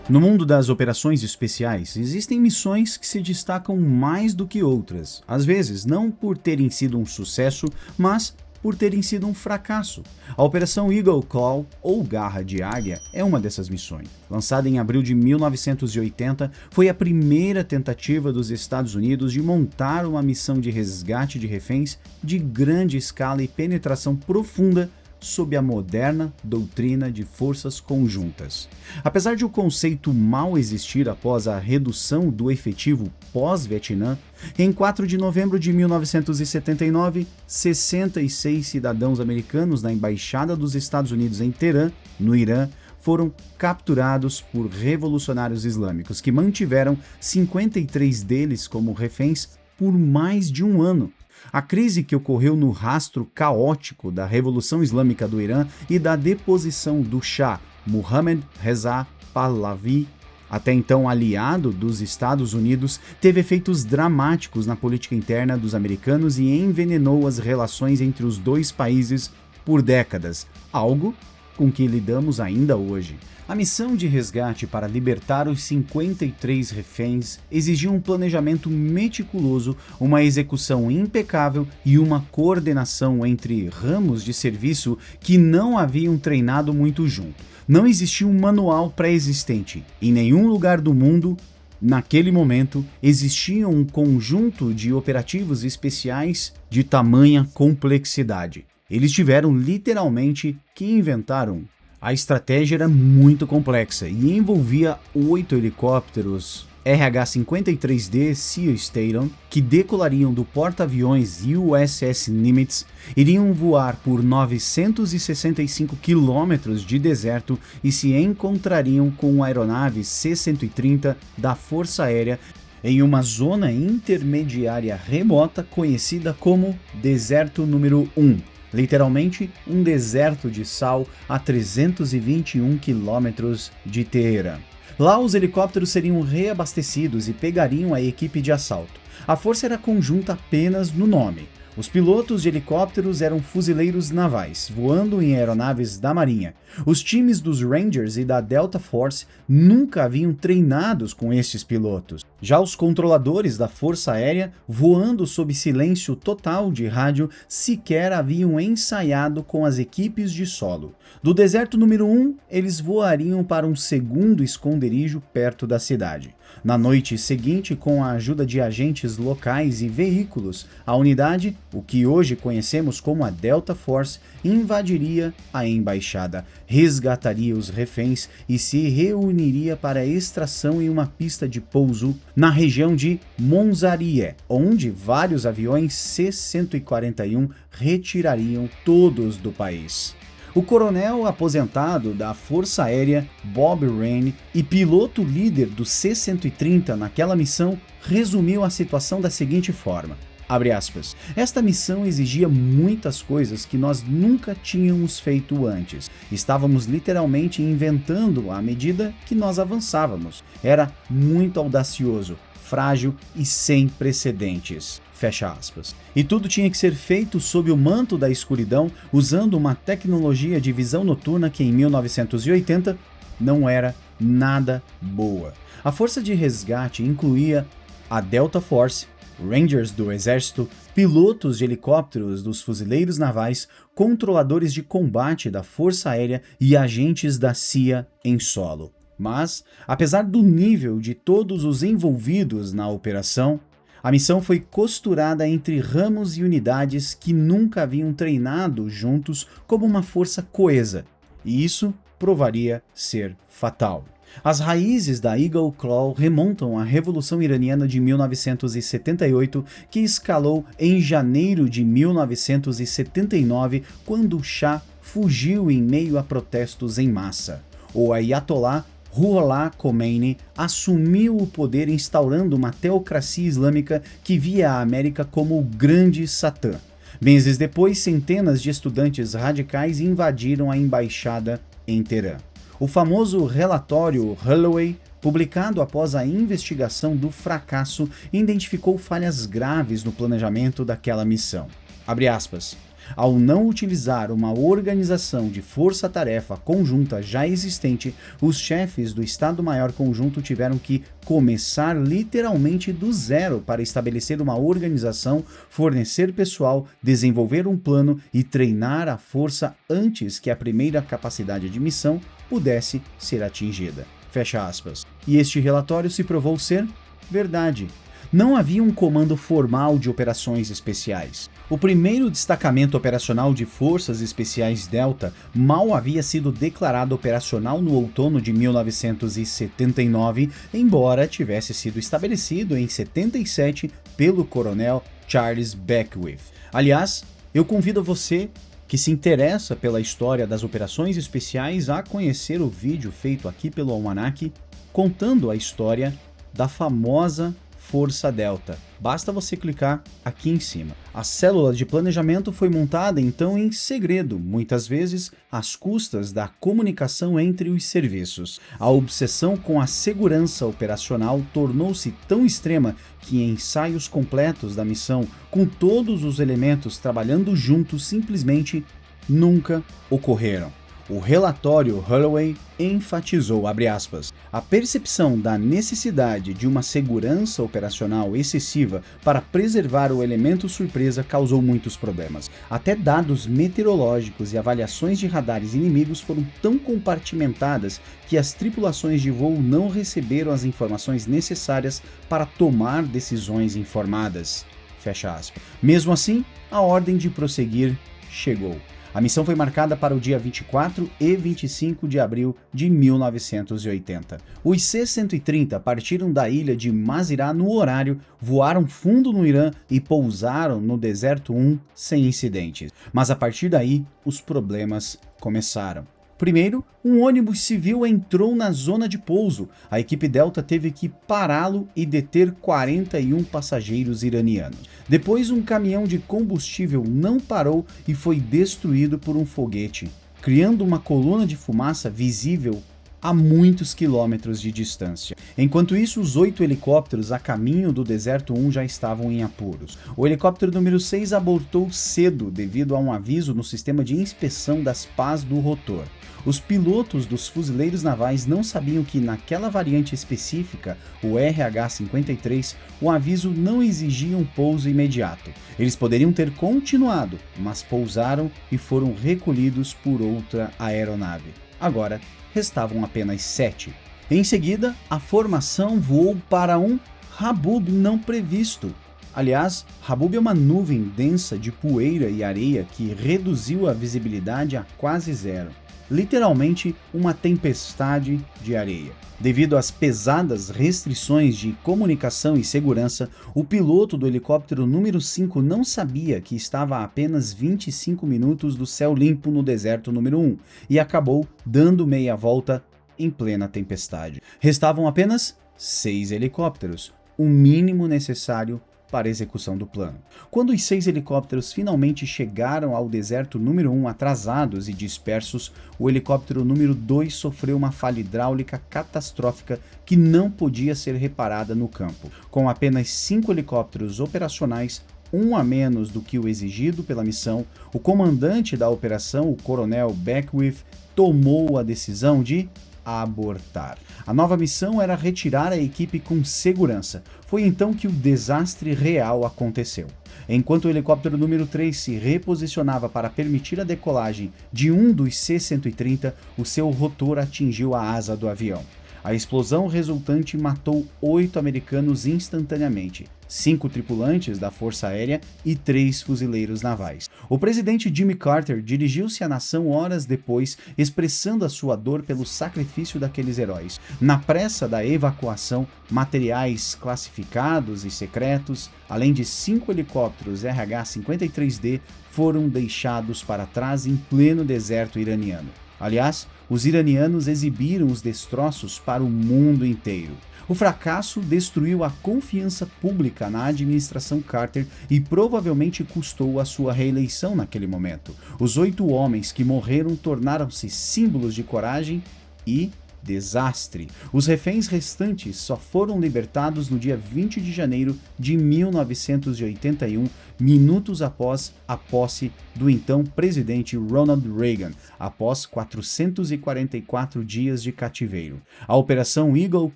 No mundo das operações especiais, existem missões que se destacam mais do que outras, às vezes não por terem sido um sucesso, mas por terem sido um fracasso. A Operação Eagle Claw, ou Garra de Águia, é uma dessas missões. Lançada em abril de 1980, foi a primeira tentativa dos Estados Unidos de montar uma missão de resgate de reféns de grande escala e penetração profunda sob a moderna doutrina de forças conjuntas. Apesar de o conceito mal existir após a redução do efetivo pós-Vietnã, em 4 de novembro de 1979, 66 cidadãos americanos na Embaixada dos Estados Unidos em Teherã, no Irã, foram capturados por revolucionários islâmicos, que mantiveram 53 deles como reféns por mais de um ano. A crise que ocorreu no rastro caótico da Revolução Islâmica do Irã e da deposição do Shah Mohammad Reza Pahlavi, até então aliado dos Estados Unidos, teve efeitos dramáticos na política interna dos americanos e envenenou as relações entre os dois países por décadas, algo com que lidamos ainda hoje. A missão de resgate para libertar os 53 reféns exigiu um planejamento meticuloso, uma execução impecável e uma coordenação entre ramos de serviço que não haviam treinado muito junto. Não existia um manual pré-existente. Em nenhum lugar do mundo, naquele momento, existia um conjunto de operativos especiais de tamanha complexidade. Eles tiveram literalmente que inventar um. A estratégia era muito complexa e envolvia 8 helicópteros RH-53D Sea Stallion que decolariam do porta-aviões USS Nimitz, iriam voar por 965 quilômetros de deserto e se encontrariam com a aeronave C-130 da Força Aérea em uma zona intermediária remota conhecida como Deserto número 1. Literalmente, um deserto de sal a 321 quilômetros de Teherã. Lá, os helicópteros seriam reabastecidos e pegariam a equipe de assalto. A força era conjunta apenas no nome. Os pilotos de helicópteros eram fuzileiros navais, voando em aeronaves da Marinha. Os times dos Rangers e da Delta Force nunca haviam treinados com estes pilotos. Já os controladores da Força Aérea, voando sob silêncio total de rádio, sequer haviam ensaiado com as equipes de solo. Do deserto número 1, eles voariam para um segundo esconderijo perto da cidade. Na noite seguinte, com a ajuda de agentes locais e veículos, a unidade, o que hoje conhecemos como a Delta Force, invadiria a embaixada, resgataria os reféns e se reuniria para a extração em uma pista de pouso na região de Monzarie, onde vários aviões C-141 retirariam todos do país. O coronel aposentado da Força Aérea, Bob Rayne, e piloto líder do C-130 naquela missão, resumiu a situação da seguinte forma, abre aspas, esta missão exigia muitas coisas que nós nunca tínhamos feito antes. Estávamos literalmente inventando à medida que nós avançávamos. Era muito audacioso, frágil e sem precedentes. Fecha aspas. E tudo tinha que ser feito sob o manto da escuridão, usando uma tecnologia de visão noturna que em 1980 não era nada boa. A força de resgate incluía a Delta Force, Rangers do Exército, pilotos de helicópteros dos fuzileiros navais, controladores de combate da Força Aérea e agentes da CIA em solo. Mas, apesar do nível de todos os envolvidos na operação, a missão foi costurada entre ramos e unidades que nunca haviam treinado juntos como uma força coesa, e isso provaria ser fatal. As raízes da Eagle Claw remontam à Revolução Iraniana de 1978, que escalou em janeiro de 1979, quando o Shah fugiu em meio a protestos em massa. O Ayatollah Ruhollah Khomeini assumiu o poder instaurando uma teocracia islâmica que via a América como o grande Satã. Meses depois, centenas de estudantes radicais invadiram a embaixada em Teherã. O famoso relatório Holloway, publicado após a investigação do fracasso, identificou falhas graves no planejamento daquela missão. Abre aspas. Ao não utilizar uma organização de força-tarefa conjunta já existente, os chefes do Estado-Maior Conjunto tiveram que começar literalmente do zero para estabelecer uma organização, fornecer pessoal, desenvolver um plano e treinar a força antes que a primeira capacidade de missão pudesse ser atingida. Fecha aspas. E este relatório se provou ser verdade. Não havia um comando formal de operações especiais. O primeiro destacamento operacional de Forças Especiais Delta mal havia sido declarado operacional no outono de 1979, embora tivesse sido estabelecido em 77 pelo coronel Charles Beckwith. Aliás, eu convido você que se interessa pela história das operações especiais a conhecer o vídeo feito aqui pelo Almanac, contando a história da famosa Força Delta. Basta você clicar aqui em cima. A célula de planejamento foi montada então em segredo, muitas vezes às custas da comunicação entre os serviços. A obsessão com a segurança operacional tornou-se tão extrema que ensaios completos da missão, com todos os elementos trabalhando juntos, simplesmente nunca ocorreram. O relatório Holloway enfatizou, abre aspas, a percepção da necessidade de uma segurança operacional excessiva para preservar o elemento surpresa causou muitos problemas. Até dados meteorológicos e avaliações de radares inimigos foram tão compartimentadas que as tripulações de voo não receberam as informações necessárias para tomar decisões informadas. Fecha aspas. Mesmo assim, a ordem de prosseguir chegou. A missão foi marcada para o dia 24 e 25 de abril de 1980. Os C-130 partiram da ilha de Mazirah no horário, voaram fundo no Irã e pousaram no Deserto 1 sem incidentes. Mas a partir daí, os problemas começaram. Primeiro, um ônibus civil entrou na zona de pouso. A equipe Delta teve que pará-lo e deter 41 passageiros iranianos. Depois, um caminhão de combustível não parou e foi destruído por um foguete, criando uma coluna de fumaça visível a muitos quilômetros de distância. Enquanto isso, os 8 helicópteros a caminho do Deserto 1 já estavam em apuros. O helicóptero número 6 abortou cedo devido a um aviso no sistema de inspeção das pás do rotor. Os pilotos dos fuzileiros navais não sabiam que naquela variante específica, o RH-53, o aviso não exigia um pouso imediato. Eles poderiam ter continuado, mas pousaram e foram recolhidos por outra aeronave. Agora, restavam apenas 7. Em seguida, a formação voou para um Habub não previsto. Aliás, Habub é uma nuvem densa de poeira e areia que reduziu a visibilidade a quase zero. Literalmente uma tempestade de areia. Devido às pesadas restrições de comunicação e segurança, o piloto do helicóptero número 5 não sabia que estava a apenas 25 minutos do céu limpo no deserto número 1 e acabou dando meia volta em plena tempestade. Restavam apenas 6 helicópteros, o mínimo necessário para a execução do plano. Quando os 6 helicópteros finalmente chegaram ao deserto número 1 atrasados e dispersos, o helicóptero número 2 sofreu uma falha hidráulica catastrófica que não podia ser reparada no campo. Com apenas 5 helicópteros operacionais, um a menos do que o exigido pela missão, o comandante da operação, o coronel Beckwith, tomou a decisão de abortar. A nova missão era retirar a equipe com segurança. Foi então que o desastre real aconteceu. Enquanto o helicóptero número 3 se reposicionava para permitir a decolagem de um dos C-130, o seu rotor atingiu a asa do avião. A explosão resultante matou 8 americanos instantaneamente, 5 tripulantes da Força Aérea e 3 fuzileiros navais. O presidente Jimmy Carter dirigiu-se à nação horas depois, expressando a sua dor pelo sacrifício daqueles heróis. Na pressa da evacuação, materiais classificados e secretos, além de 5 helicópteros RH-53D, foram deixados para trás em pleno deserto iraniano. Aliás, os iranianos exibiram os destroços para o mundo inteiro. O fracasso destruiu a confiança pública na administração Carter e provavelmente custou a sua reeleição naquele momento. Os 8 homens que morreram tornaram-se símbolos de coragem e desastre. Os reféns restantes só foram libertados no dia 20 de janeiro de 1981, minutos após a posse do então presidente Ronald Reagan, após 444 dias de cativeiro. A Operação Eagle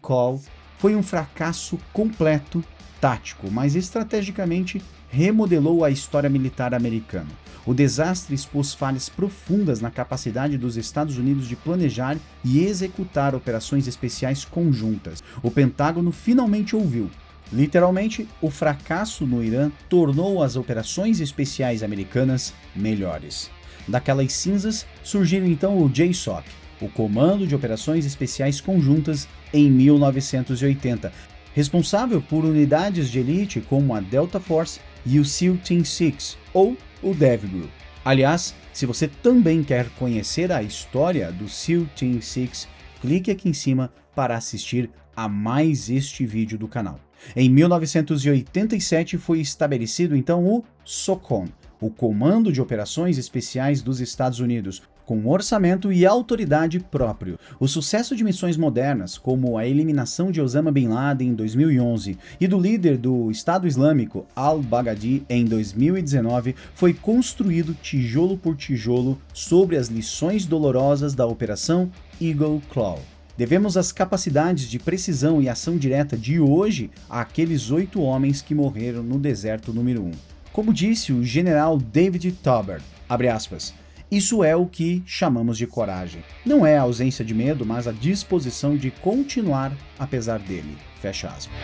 Claw foi um fracasso completo, tático, mas estrategicamente remodelou a história militar americana. O desastre expôs falhas profundas na capacidade dos Estados Unidos de planejar e executar operações especiais conjuntas. O Pentágono finalmente ouviu. Literalmente, o fracasso no Irã tornou as operações especiais americanas melhores. Daquelas cinzas surgiu então o JSOC, o Comando de Operações Especiais Conjuntas, em 1980, responsável por unidades de elite como a Delta Force e o SEAL Team 6, ou o Dev Group. Aliás, se você também quer conhecer a história do SEAL Team 6, clique aqui em cima para assistir a mais este vídeo do canal. Em 1987 foi estabelecido então o SOCOM, o Comando de Operações Especiais dos Estados Unidos, com orçamento e autoridade próprio. O sucesso de missões modernas, como a eliminação de Osama Bin Laden em 2011 e do líder do Estado Islâmico al-Baghdadi em 2019, foi construído tijolo por tijolo sobre as lições dolorosas da Operação Eagle Claw. Devemos as capacidades de precisão e ação direta de hoje àqueles 8 homens que morreram no deserto número 1. Como disse o general David Tauber, abre aspas, isso é o que chamamos de coragem. Não é a ausência de medo, mas a disposição de continuar apesar dele. Fecha aspas.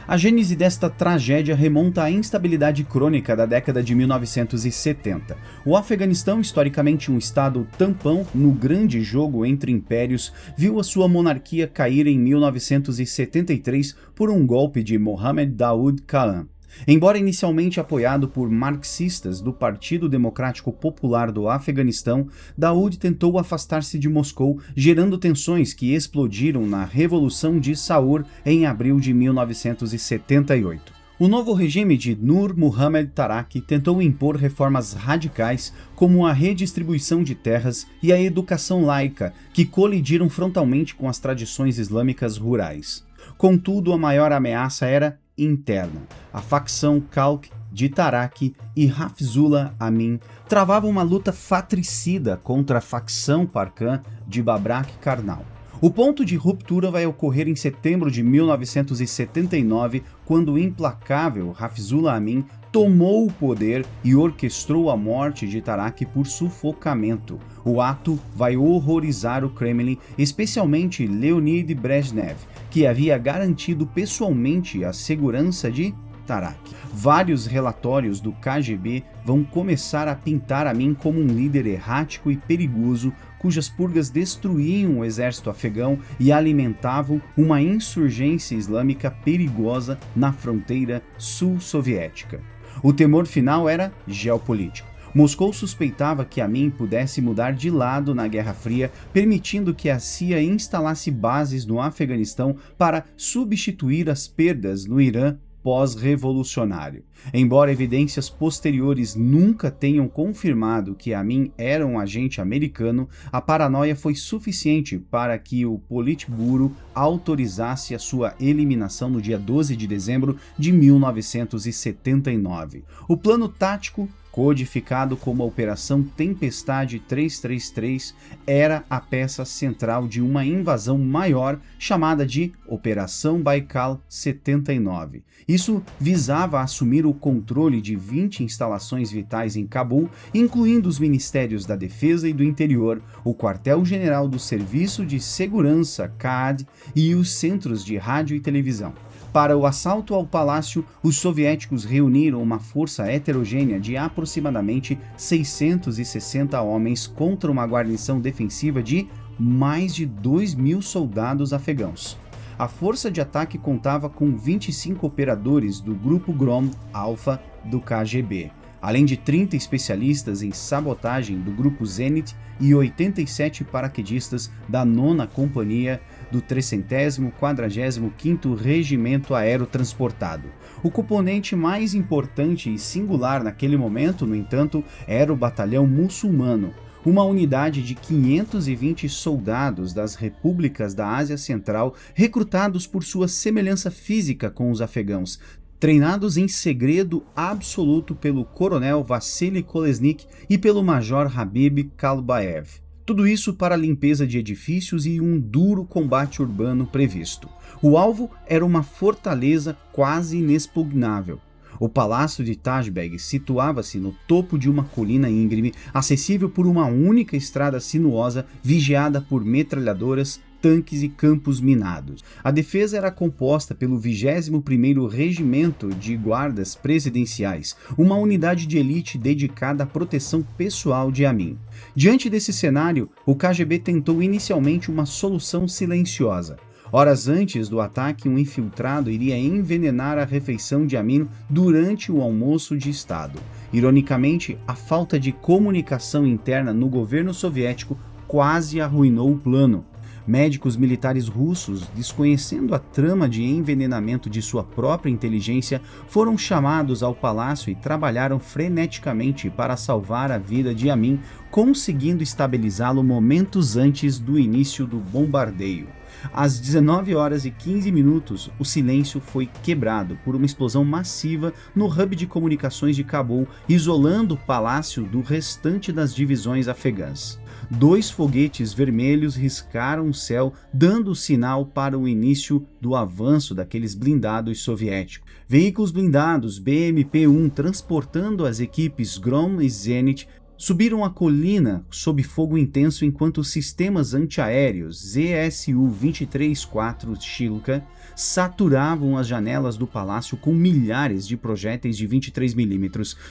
A gênese desta tragédia remonta à instabilidade crônica da década de 1970. O Afeganistão, historicamente um estado tampão no grande jogo entre impérios, viu a sua monarquia cair em 1973 por um golpe de Mohammed Daoud Khan. Embora inicialmente apoiado por marxistas do Partido Democrático Popular do Afeganistão, Daoud tentou afastar-se de Moscou, gerando tensões que explodiram na Revolução de Saur em abril de 1978. O novo regime de Nur Muhammad Taraki tentou impor reformas radicais como a redistribuição de terras e a educação laica, que colidiram frontalmente com as tradições islâmicas rurais. Contudo, a maior ameaça era interna. A facção Khalq de Taraki e Hafizullah Amin travavam uma luta fratricida contra a facção Parkan de Babrak Karnal. O ponto de ruptura vai ocorrer em setembro de 1979, quando o implacável Hafizullah Amin tomou o poder e orquestrou a morte de Taraki por sufocamento. O ato vai horrorizar o Kremlin, especialmente Leonid Brezhnev, que havia garantido pessoalmente a segurança de Taraki. Vários relatórios do KGB vão começar a pintar Amin como um líder errático e perigoso, cujas purgas destruíam o exército afegão e alimentavam uma insurgência islâmica perigosa na fronteira sul-soviética. O temor final era geopolítico. Moscou suspeitava que Amin pudesse mudar de lado na Guerra Fria, permitindo que a CIA instalasse bases no Afeganistão para substituir as perdas no Irã pós-revolucionário. Embora evidências posteriores nunca tenham confirmado que Amin era um agente americano, a paranoia foi suficiente para que o Politburo autorizasse a sua eliminação no dia 12 de dezembro de 1979. O plano tático, codificado como a Operação Tempestade 333, era a peça central de uma invasão maior chamada de Operação Baikal 79. Isso visava assumir o controle de 20 instalações vitais em Cabul, incluindo os Ministérios da Defesa e do Interior, o Quartel-General do Serviço de Segurança CAD e os centros de rádio e televisão. Para o assalto ao palácio, os soviéticos reuniram uma força heterogênea de aproximadamente 660 homens contra uma guarnição defensiva de mais de 2.000 soldados afegãos. A força de ataque contava com 25 operadores do Grupo Grom Alpha do KGB, além de 30 especialistas em sabotagem do Grupo Zenit e 87 paraquedistas da 9ª Companhia do 345º Regimento Aerotransportado. O componente mais importante e singular naquele momento, no entanto, era o Batalhão Muçulmano, uma unidade de 520 soldados das repúblicas da Ásia Central, recrutados por sua semelhança física com os afegãos, treinados em segredo absoluto pelo coronel Vassily Kolesnik e pelo major Habib Kalbaev. Tudo isso para a limpeza de edifícios e um duro combate urbano previsto. O alvo era uma fortaleza quase inexpugnável. O palácio de Tajbeg situava-se no topo de uma colina íngreme, acessível por uma única estrada sinuosa, vigiada por metralhadoras, tanques e campos minados. A defesa era composta pelo 21º Regimento de Guardas Presidenciais, uma unidade de elite dedicada à proteção pessoal de Amin. Diante desse cenário, o KGB tentou inicialmente uma solução silenciosa. Horas antes do ataque, um infiltrado iria envenenar a refeição de Amin durante o almoço de Estado. Ironicamente, a falta de comunicação interna no governo soviético quase arruinou o plano. Médicos militares russos, desconhecendo a trama de envenenamento de sua própria inteligência, foram chamados ao palácio e trabalharam freneticamente para salvar a vida de Amin, conseguindo estabilizá-lo momentos antes do início do bombardeio. Às 19h15, o silêncio foi quebrado por uma explosão massiva no hub de comunicações de Cabul, isolando o palácio do restante das divisões afegãs. 2 foguetes vermelhos riscaram o céu, dando o sinal para o início do avanço daqueles blindados soviéticos. Veículos blindados BMP-1 transportando as equipes Grom e Zenit subiram a colina sob fogo intenso enquanto os sistemas antiaéreos ZSU-23-4 Shilka saturavam as janelas do palácio com milhares de projéteis de 23 mm,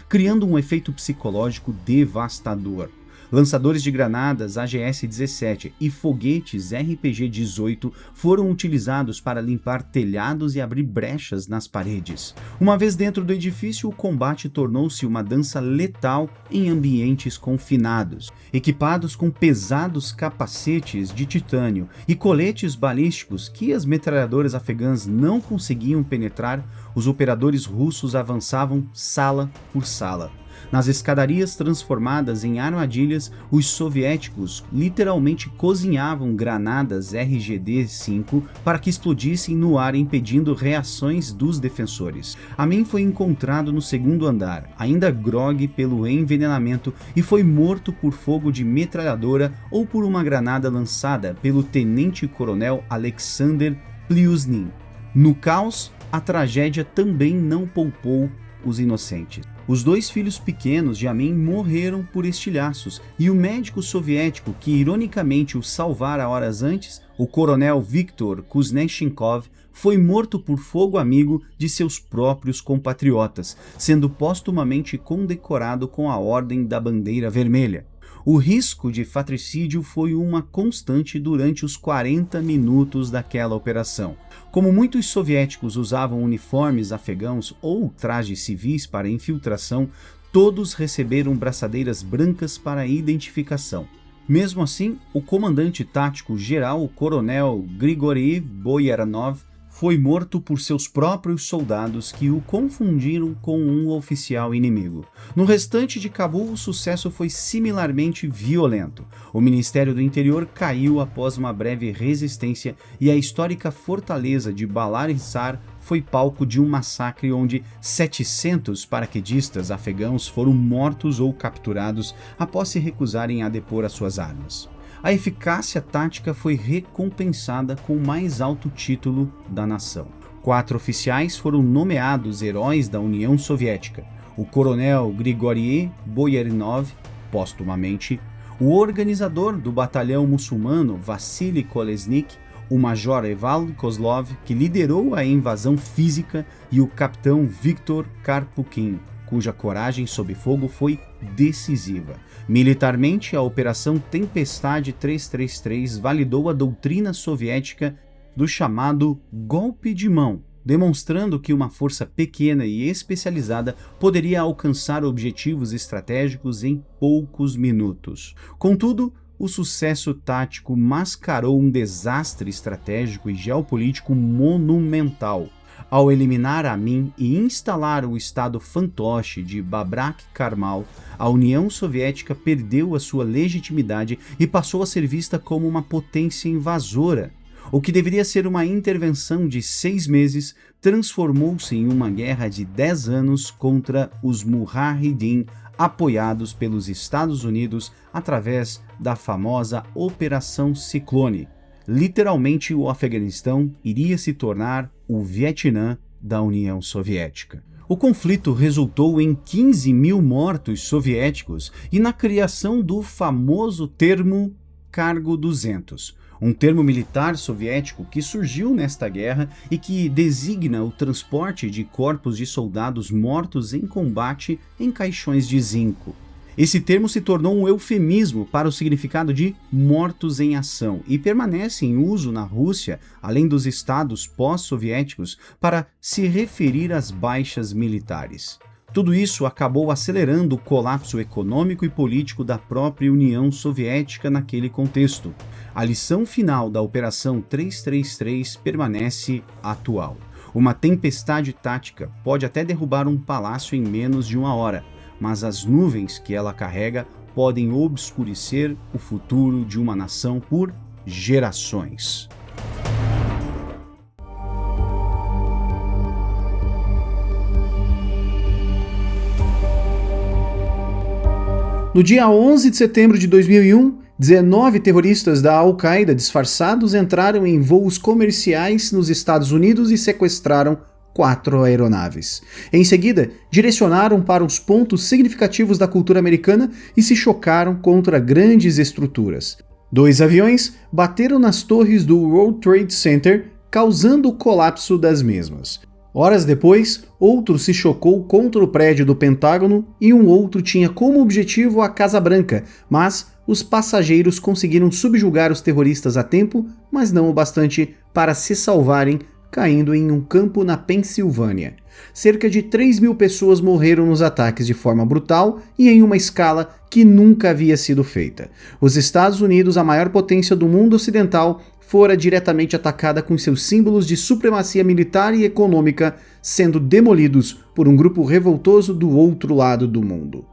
criando um efeito psicológico devastador. Lançadores de granadas AGS-17 e foguetes RPG-18 foram utilizados para limpar telhados e abrir brechas nas paredes. Uma vez dentro do edifício, o combate tornou-se uma dança letal em ambientes confinados. Equipados com pesados capacetes de titânio e coletes balísticos que as metralhadoras afegãs não conseguiam penetrar, os operadores russos avançavam sala por sala. Nas escadarias transformadas em armadilhas, os soviéticos literalmente cozinhavam granadas RGD-5 para que explodissem no ar, impedindo reações dos defensores. Amin foi encontrado no segundo andar, ainda grogue pelo envenenamento, e foi morto por fogo de metralhadora ou por uma granada lançada pelo tenente-coronel Alexander Plyuznin. No caos, a tragédia também não poupou os inocentes. Os dois filhos pequenos de Amin morreram por estilhaços, e o médico soviético que ironicamente o salvara horas antes, o coronel Viktor Kuznetsov, foi morto por fogo amigo de seus próprios compatriotas, sendo postumamente condecorado com a Ordem da Bandeira Vermelha. O risco de fratricídio foi uma constante durante os 40 minutos daquela operação. Como muitos soviéticos usavam uniformes afegãos ou trajes civis para infiltração, todos receberam braçadeiras brancas para identificação. Mesmo assim, o comandante tático geral, o coronel Grigori Boyaranov, foi morto por seus próprios soldados que o confundiram com um oficial inimigo. No restante de Cabul, o sucesso foi similarmente violento. O Ministério do Interior caiu após uma breve resistência e a histórica fortaleza de Balar-Hissar foi palco de um massacre onde 700 paraquedistas afegãos foram mortos ou capturados após se recusarem a depor as suas armas. A eficácia tática foi recompensada com o mais alto título da nação. 4 oficiais foram nomeados heróis da União Soviética: o coronel Grigori Boyarinov, póstumamente, o organizador do batalhão muçulmano Vassily Kolesnik, o major Evald Kozlov, que liderou a invasão física, e o capitão Viktor Karpukin, cuja coragem sob fogo foi decisiva. Militarmente, a Operação Tempestade 333 validou a doutrina soviética do chamado golpe de mão, demonstrando que uma força pequena e especializada poderia alcançar objetivos estratégicos em poucos minutos. Contudo, o sucesso tático mascarou um desastre estratégico e geopolítico monumental. Ao eliminar Amin e instalar o estado fantoche de Babrak Karmal, a União Soviética perdeu a sua legitimidade e passou a ser vista como uma potência invasora. O que deveria ser uma intervenção de 6 meses transformou-se em uma guerra de 10 anos contra os Mujahideen, apoiados pelos Estados Unidos através da famosa Operação Ciclone. Literalmente, o Afeganistão iria se tornar o Vietnã da União Soviética. O conflito resultou em 15 mil mortos soviéticos e na criação do famoso termo Cargo 200, um termo militar soviético que surgiu nesta guerra e que designa o transporte de corpos de soldados mortos em combate em caixões de zinco. Esse termo se tornou um eufemismo para o significado de mortos em ação e permanece em uso na Rússia, além dos estados pós-soviéticos, para se referir às baixas militares. Tudo isso acabou acelerando o colapso econômico e político da própria União Soviética naquele contexto. A lição final da Operação 333 permanece atual. Uma tempestade tática pode até derrubar um palácio em menos de 1 hora, mas as nuvens que ela carrega podem obscurecer o futuro de uma nação por gerações. No dia 11 de setembro de 2001, 19 terroristas da Al-Qaeda disfarçados entraram em voos comerciais nos Estados Unidos e sequestraram 4 aeronaves. Em seguida, direcionaram para os pontos significativos da cultura americana e se chocaram contra grandes estruturas. 2 aviões bateram nas torres do World Trade Center, causando o colapso das mesmas. Horas depois, outro se chocou contra o prédio do Pentágono e um outro tinha como objetivo a Casa Branca, mas os passageiros conseguiram subjugar os terroristas a tempo, mas não o bastante para se salvarem, caindo em um campo na Pensilvânia. Cerca de 3.000 pessoas morreram nos ataques de forma brutal e em uma escala que nunca havia sido feita. Os Estados Unidos, a maior potência do mundo ocidental, fora diretamente atacada com seus símbolos de supremacia militar e econômica sendo demolidos por um grupo revoltoso do outro lado do mundo.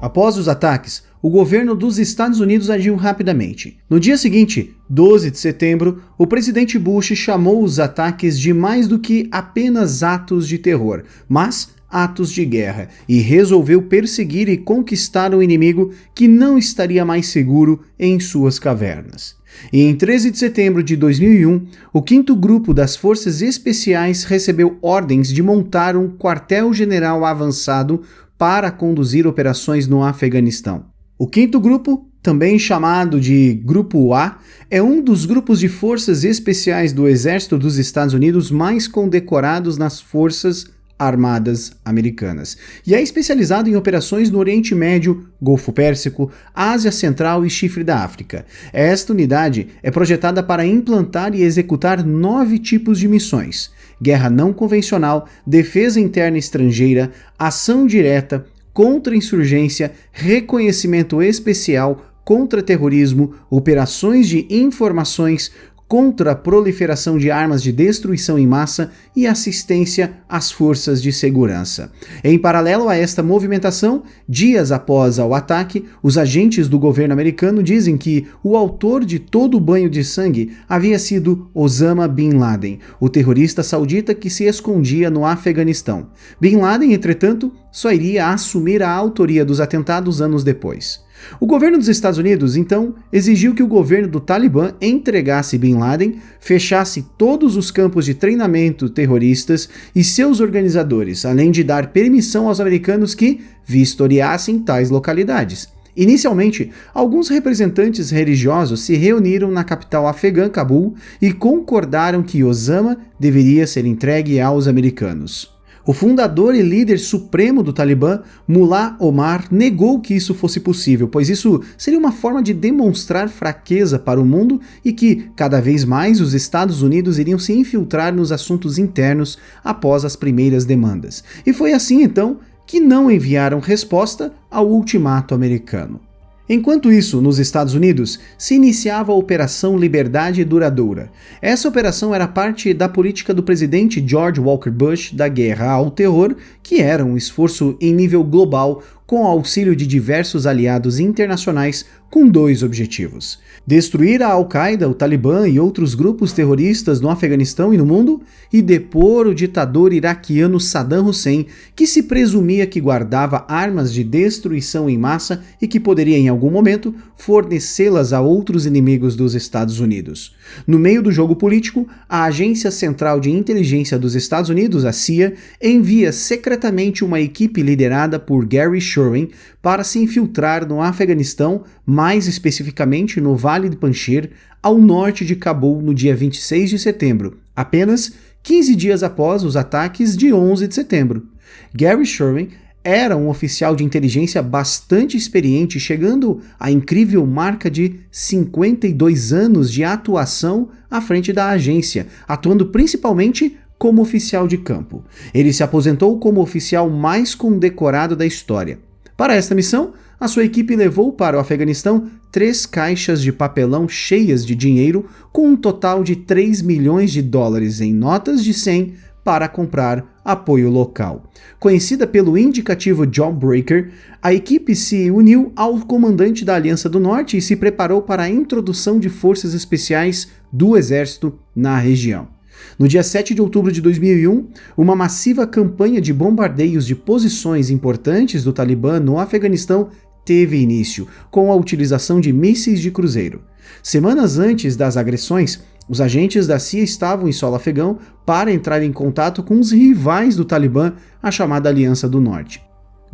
Após os ataques, o governo dos Estados Unidos agiu rapidamente. No dia seguinte, 12 de setembro, o presidente Bush chamou os ataques de mais do que apenas atos de terror, mas atos de guerra, e resolveu perseguir e conquistar o inimigo que não estaria mais seguro em suas cavernas. E em 13 de setembro de 2001, o 5º Grupo das Forças Especiais recebeu ordens de montar um quartel-general avançado para conduzir operações no Afeganistão. O 5º Grupo, também chamado de Grupo A, é um dos grupos de forças especiais do Exército dos Estados Unidos mais condecorados nas Forças Armadas Americanas, e é especializado em operações no Oriente Médio, Golfo Pérsico, Ásia Central e Chifre da África. Esta unidade é projetada para implantar e executar 9 tipos de missões: guerra não convencional, defesa interna e estrangeira, ação direta, contra-insurgência, reconhecimento especial, contra-terrorismo, operações de informações, contra a proliferação de armas de destruição em massa e assistência às forças de segurança. Em paralelo a esta movimentação, dias após o ataque, os agentes do governo americano dizem que o autor de todo o banho de sangue havia sido Osama Bin Laden, o terrorista saudita que se escondia no Afeganistão. Bin Laden, entretanto, só iria assumir a autoria dos atentados anos depois. O governo dos Estados Unidos, então, exigiu que o governo do Talibã entregasse Bin Laden, fechasse todos os campos de treinamento terroristas e seus organizadores, além de dar permissão aos americanos que vistoriassem tais localidades. Inicialmente, alguns representantes religiosos se reuniram na capital afegã, Cabul, e concordaram que Osama deveria ser entregue aos americanos. O fundador e líder supremo do Talibã, Mullah Omar, negou que isso fosse possível, pois isso seria uma forma de demonstrar fraqueza para o mundo e que, cada vez mais, os Estados Unidos iriam se infiltrar nos assuntos internos após as primeiras demandas. E foi assim, então, que não enviaram resposta ao ultimato americano. Enquanto isso, nos Estados Unidos, se iniciava a Operação Liberdade Duradoura. Essa operação era parte da política do presidente George Walker Bush da guerra ao terror, que era um esforço em nível global com o auxílio de diversos aliados internacionais com 2 objetivos: destruir a Al-Qaeda, o Talibã e outros grupos terroristas no Afeganistão e no mundo, e depor o ditador iraquiano Saddam Hussein, que se presumia que guardava armas de destruição em massa e que poderia em algum momento fornecê-las a outros inimigos dos Estados Unidos. No meio do jogo político, a Agência Central de Inteligência dos Estados Unidos, a CIA, envia secretamente uma equipe liderada por Gary Sherwin para se infiltrar no Afeganistão, mais especificamente no Vale de Panjshir, ao norte de Cabul, no dia 26 de setembro, apenas 15 dias após os ataques de 11 de setembro. Gary Sherwin era um oficial de inteligência bastante experiente, chegando à incrível marca de 52 anos de atuação à frente da agência, atuando principalmente como oficial de campo. Ele se aposentou como o oficial mais condecorado da história. Para esta missão, a sua equipe levou para o Afeganistão 3 caixas de papelão cheias de dinheiro, com um total de 3 milhões de dólares em notas de 100 para comprar apoio local. Conhecida pelo indicativo Jawbreaker, a equipe se uniu ao comandante da Aliança do Norte e se preparou para a introdução de forças especiais do exército na região. No dia 7 de outubro de 2001, uma massiva campanha de bombardeios de posições importantes do Talibã no Afeganistão teve início, com a utilização de mísseis de cruzeiro. Semanas antes das agressões, os agentes da CIA estavam em solo afegão para entrar em contato com os rivais do Talibã, a chamada Aliança do Norte.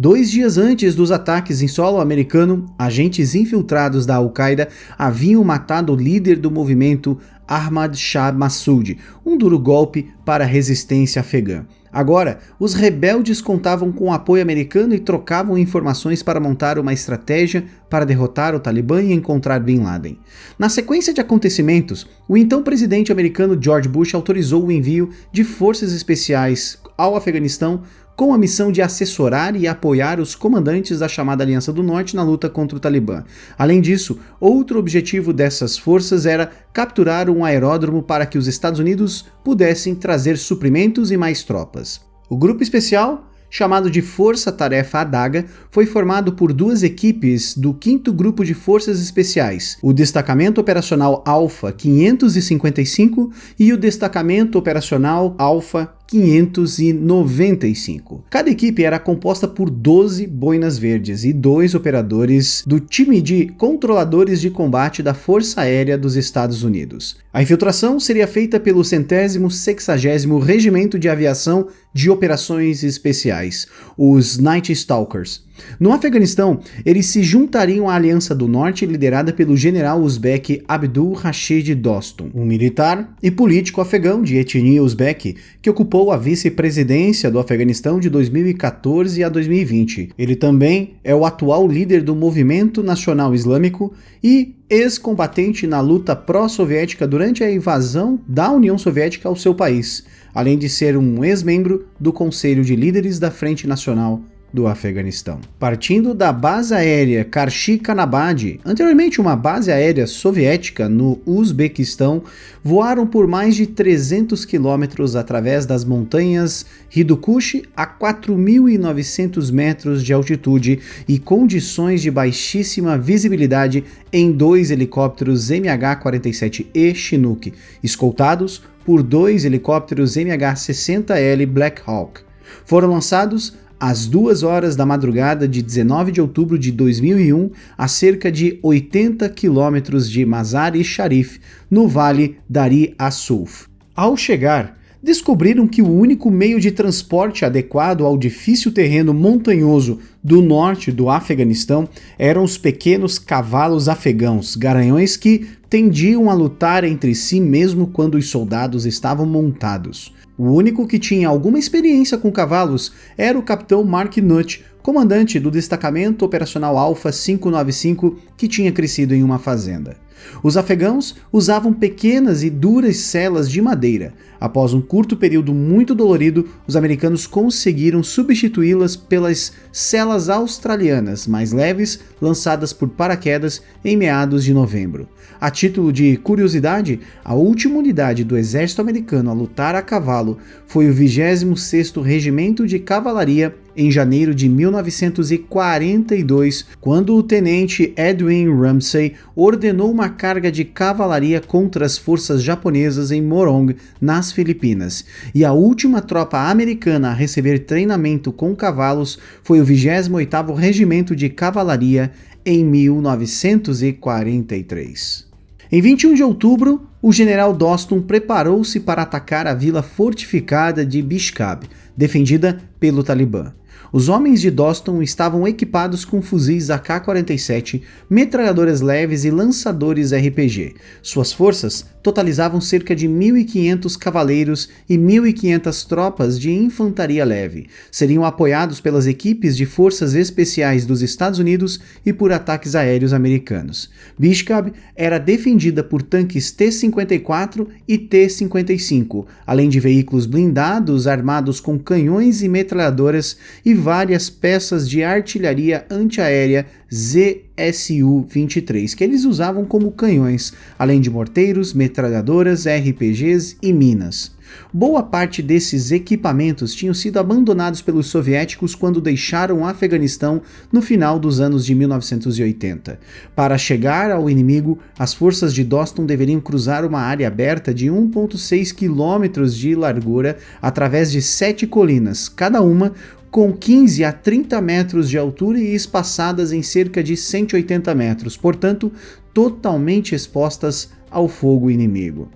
2 dias antes dos ataques em solo americano, agentes infiltrados da Al-Qaeda haviam matado o líder do movimento Ahmad Shah Massoud, um duro golpe para a resistência afegã. Agora, os rebeldes contavam com o apoio americano e trocavam informações para montar uma estratégia para derrotar o Talibã e encontrar Bin Laden. Na sequência de acontecimentos, o então presidente americano George Bush autorizou o envio de forças especiais ao Afeganistão com a missão de assessorar e apoiar os comandantes da chamada Aliança do Norte na luta contra o Talibã. Além disso, outro objetivo dessas forças era capturar um aeródromo para que os Estados Unidos pudessem trazer suprimentos e mais tropas. O grupo especial, chamado de Força Tarefa Adaga, foi formado por 2 equipes do 5º Grupo de Forças Especiais, o Destacamento Operacional Alfa 555 e o Destacamento Operacional Alfa 595. Cada equipe era composta por 12 boinas verdes e 2 operadores do time de controladores de combate da Força Aérea dos Estados Unidos. A infiltração seria feita pelo 160º Regimento de Aviação de Operações Especiais, os Night Stalkers. No Afeganistão, eles se juntariam à Aliança do Norte liderada pelo general uzbek Abdul Rashid Dostum, um militar e político afegão de etnia uzbek que ocupou a vice-presidência do Afeganistão de 2014 a 2020. Ele também é o atual líder do Movimento Nacional Islâmico e ex-combatente na luta pró-soviética durante a invasão da União Soviética ao seu país, além de ser um ex-membro do Conselho de Líderes da Frente Nacional do Afeganistão. Partindo da base aérea Karshi-Kanabad, anteriormente uma base aérea soviética no Uzbequistão, voaram por mais de 300 quilômetros através das montanhas Hindu Kush a 4.900 metros de altitude e condições de baixíssima visibilidade em 2 helicópteros MH-47E Chinook, escoltados por 2 helicópteros MH-60L Black Hawk. Foram lançados às 2 horas da madrugada de 19 de outubro de 2001, a cerca de 80 quilômetros de Mazar-e-Sharif, no Vale Dari as-Sulf. Ao chegar, descobriram que o único meio de transporte adequado ao difícil terreno montanhoso do norte do Afeganistão eram os pequenos cavalos afegãos, garanhões que tendiam a lutar entre si mesmo quando os soldados estavam montados. O único que tinha alguma experiência com cavalos era o capitão Mark Nutt, comandante do destacamento operacional Alfa 595, que tinha crescido em uma fazenda. Os afegãos usavam pequenas e duras celas de madeira. Após um curto período muito dolorido, os americanos conseguiram substituí-las pelas celas australianas, mais leves, lançadas por paraquedas em meados de novembro. A título de curiosidade, a última unidade do exército americano a lutar a cavalo foi o 26º Regimento de Cavalaria em janeiro de 1942, quando o tenente Edwin Ramsey ordenou uma carga de cavalaria contra as forças japonesas em Morong, nas Filipinas, e a última tropa americana a receber treinamento com cavalos foi o 28º Regimento de Cavalaria em 1943. Em 21 de outubro, o general Dostum preparou-se para atacar a vila fortificada de Bishkab, defendida pelo Talibã. Os homens de Dostum estavam equipados com fuzis AK-47, metralhadoras leves e lançadores RPG. Suas forças totalizavam cerca de 1.500 cavaleiros e 1.500 tropas de infantaria leve. Seriam apoiados pelas equipes de forças especiais dos Estados Unidos e por ataques aéreos americanos. Bishkab era defendida por tanques T-54 e T-55, além de veículos blindados armados com canhões e metralhadoras e várias peças de artilharia antiaérea ZSU-23, que eles usavam como canhões, além de morteiros, metralhadoras, RPGs e minas. Boa parte desses equipamentos tinham sido abandonados pelos soviéticos quando deixaram o Afeganistão no final dos anos de 1980. Para chegar ao inimigo, as forças de Dostum deveriam cruzar uma área aberta de 1,6 km de largura através de 7 colinas, cada uma com 15 a 30 metros de altura e espaçadas em cerca de 180 metros, portanto, totalmente expostas ao fogo inimigo.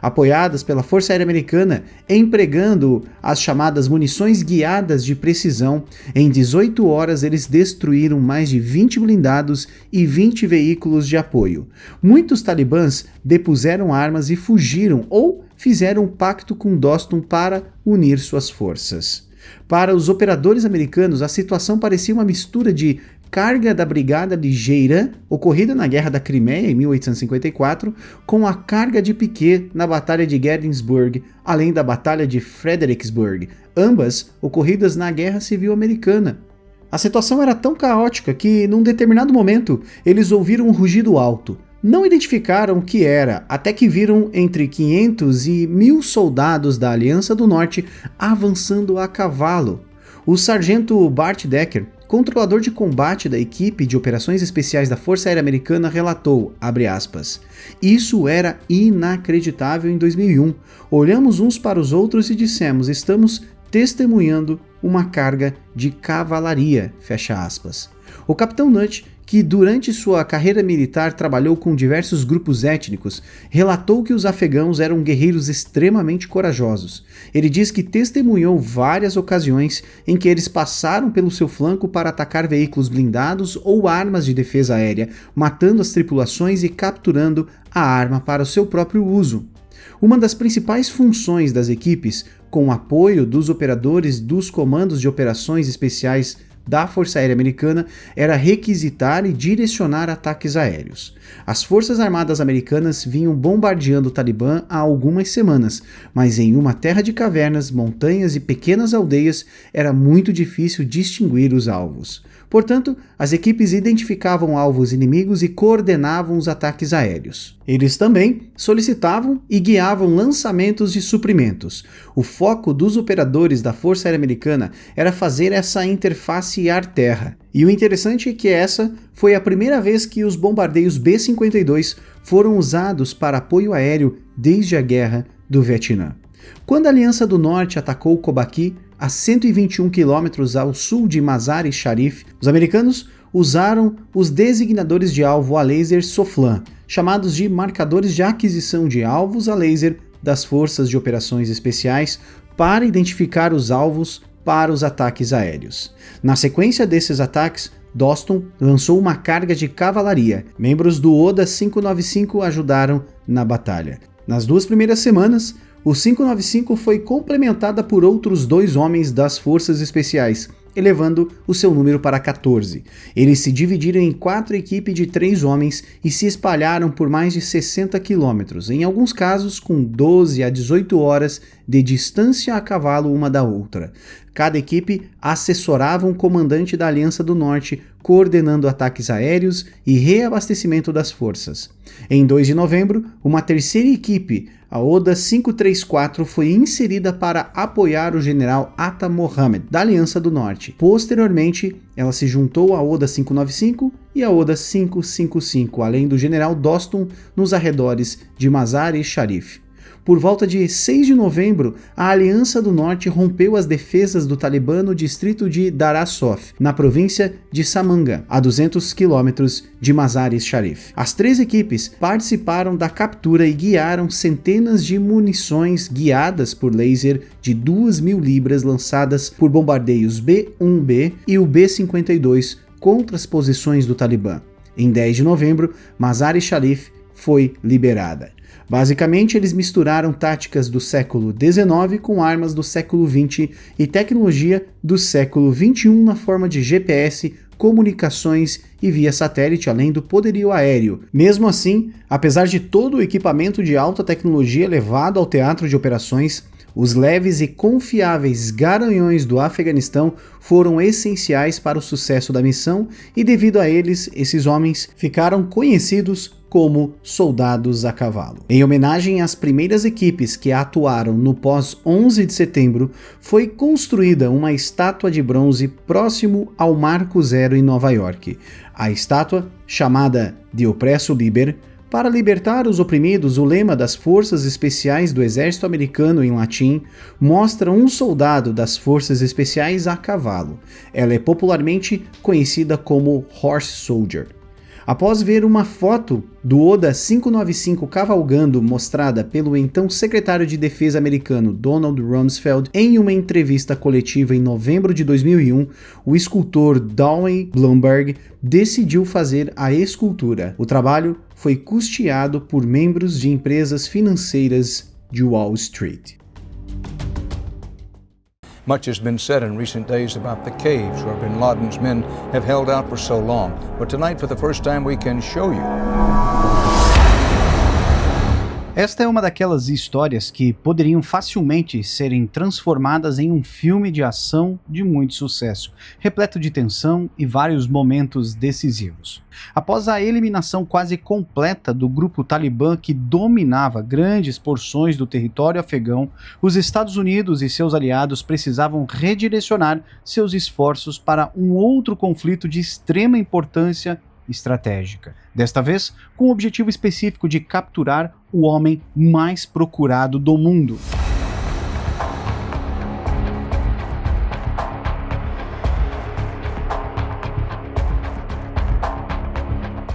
apoiadas pela Força Aérea Americana, empregando as chamadas munições guiadas de precisão. Em 18 horas eles destruíram mais de 20 blindados e 20 veículos de apoio. Muitos talibãs depuseram armas e fugiram ou fizeram um pacto com Dostum para unir suas forças. Para os operadores americanos, a situação parecia uma mistura de carga da Brigada Ligeira, ocorrida na Guerra da Crimeia em 1854, com a carga de Piquet na Batalha de Gettysburg, além da Batalha de Fredericksburg, ambas ocorridas na Guerra Civil Americana. A situação era tão caótica que, num determinado momento, eles ouviram um rugido alto. Não identificaram o que era, até que viram entre 500 e 1.000 soldados da Aliança do Norte avançando a cavalo. O sargento Bart Decker, controlador de combate da equipe de operações especiais da Força Aérea Americana, relatou, abre aspas, "Isso era inacreditável em 2001. Olhamos uns para os outros e dissemos, estamos testemunhando uma carga de cavalaria", fecha aspas. O capitão Nutt, que durante sua carreira militar trabalhou com diversos grupos étnicos, relatou que os afegãos eram guerreiros extremamente corajosos. Ele diz que testemunhou várias ocasiões em que eles passaram pelo seu flanco para atacar veículos blindados ou armas de defesa aérea, matando as tripulações e capturando a arma para o seu próprio uso. Uma das principais funções das equipes, com o apoio dos operadores dos comandos de operações especiais da Força Aérea Americana, era requisitar e direcionar ataques aéreos. As Forças Armadas Americanas vinham bombardeando o Talibã há algumas semanas, mas em uma terra de cavernas, montanhas e pequenas aldeias era muito difícil distinguir os alvos. Portanto, as equipes identificavam alvos inimigos e coordenavam os ataques aéreos. Eles também solicitavam e guiavam lançamentos de suprimentos. O foco dos operadores da Força Aérea Americana era fazer essa interface ar-terra. E o interessante é que essa foi a primeira vez que os bombardeios B-52 foram usados para apoio aéreo desde a Guerra do Vietnã. Quando a Aliança do Norte atacou Kobaki, a 121 quilômetros ao sul de Mazar-e-Sharif, os americanos usaram os designadores de alvo a laser Soflan, chamados de marcadores de aquisição de alvos a laser das Forças de Operações Especiais, para identificar os alvos para os ataques aéreos. Na sequência desses ataques, Dostum lançou uma carga de cavalaria. Membros do Oda 595 ajudaram na batalha. Nas 2 primeiras semanas, o 595 foi complementada por outros 2 homens das Forças Especiais, elevando o seu número para 14. Eles se dividiram em 4 equipes de 3 homens e se espalharam por mais de 60 quilômetros, em alguns casos com 12 a 18 horas de distância a cavalo uma da outra. Cada equipe assessorava um comandante da Aliança do Norte, coordenando ataques aéreos e reabastecimento das forças. Em 2 de novembro, uma terceira equipe, a Oda 534, foi inserida para apoiar o general Atta Mohammed, da Aliança do Norte. Posteriormente, ela se juntou à Oda 595 e à Oda 555, além do general Dostum nos arredores de Mazar-e-Sharif. Por volta de 6 de novembro, a Aliança do Norte rompeu as defesas do Talibã no distrito de Dar es-Saf, na província de Samanga, a 200 quilômetros de Mazar-e-Sharif. As 3 equipes participaram da captura e guiaram centenas de munições guiadas por laser de 2.000 libras lançadas por bombardeios B-1B e o B-52 contra as posições do Talibã. Em 10 de novembro, Mazar-e-Sharif foi liberada. Basicamente, eles misturaram táticas do século XIX com armas do século XX e tecnologia do século XXI na forma de GPS, comunicações e via satélite, além do poderio aéreo. Mesmo assim, apesar de todo o equipamento de alta tecnologia levado ao teatro de operações, os leves e confiáveis garanhões do Afeganistão foram essenciais para o sucesso da missão e, devido a eles, esses homens ficaram conhecidos como soldados a cavalo. Em homenagem às primeiras equipes que atuaram no pós-11 de setembro, foi construída uma estátua de bronze próximo ao Marco Zero em Nova York. A estátua, chamada de Oppresso Liber, para libertar os oprimidos, o lema das Forças Especiais do Exército Americano em latim, mostra um soldado das Forças Especiais a cavalo. Ela é popularmente conhecida como Horse Soldier. Após ver uma foto do Oda 595 cavalgando mostrada pelo então secretário de Defesa americano Donald Rumsfeld em uma entrevista coletiva em novembro de 2001, o escultor Dewey Blumberg decidiu fazer a escultura. O trabalho foi custeado por membros de empresas financeiras de Wall Street. Much has been said in recent days about the caves where bin Laden's men have held out for so long, but tonight for the first time we can show you. Esta é uma daquelas histórias que poderiam facilmente serem transformadas em um filme de ação de muito sucesso, repleto de tensão e vários momentos decisivos. Após a eliminação quase completa do grupo Talibã que dominava grandes porções do território afegão, os Estados Unidos e seus aliados precisavam redirecionar seus esforços para um outro conflito de extrema importância estratégica. Desta vez, com o objetivo específico de capturar o homem mais procurado do mundo.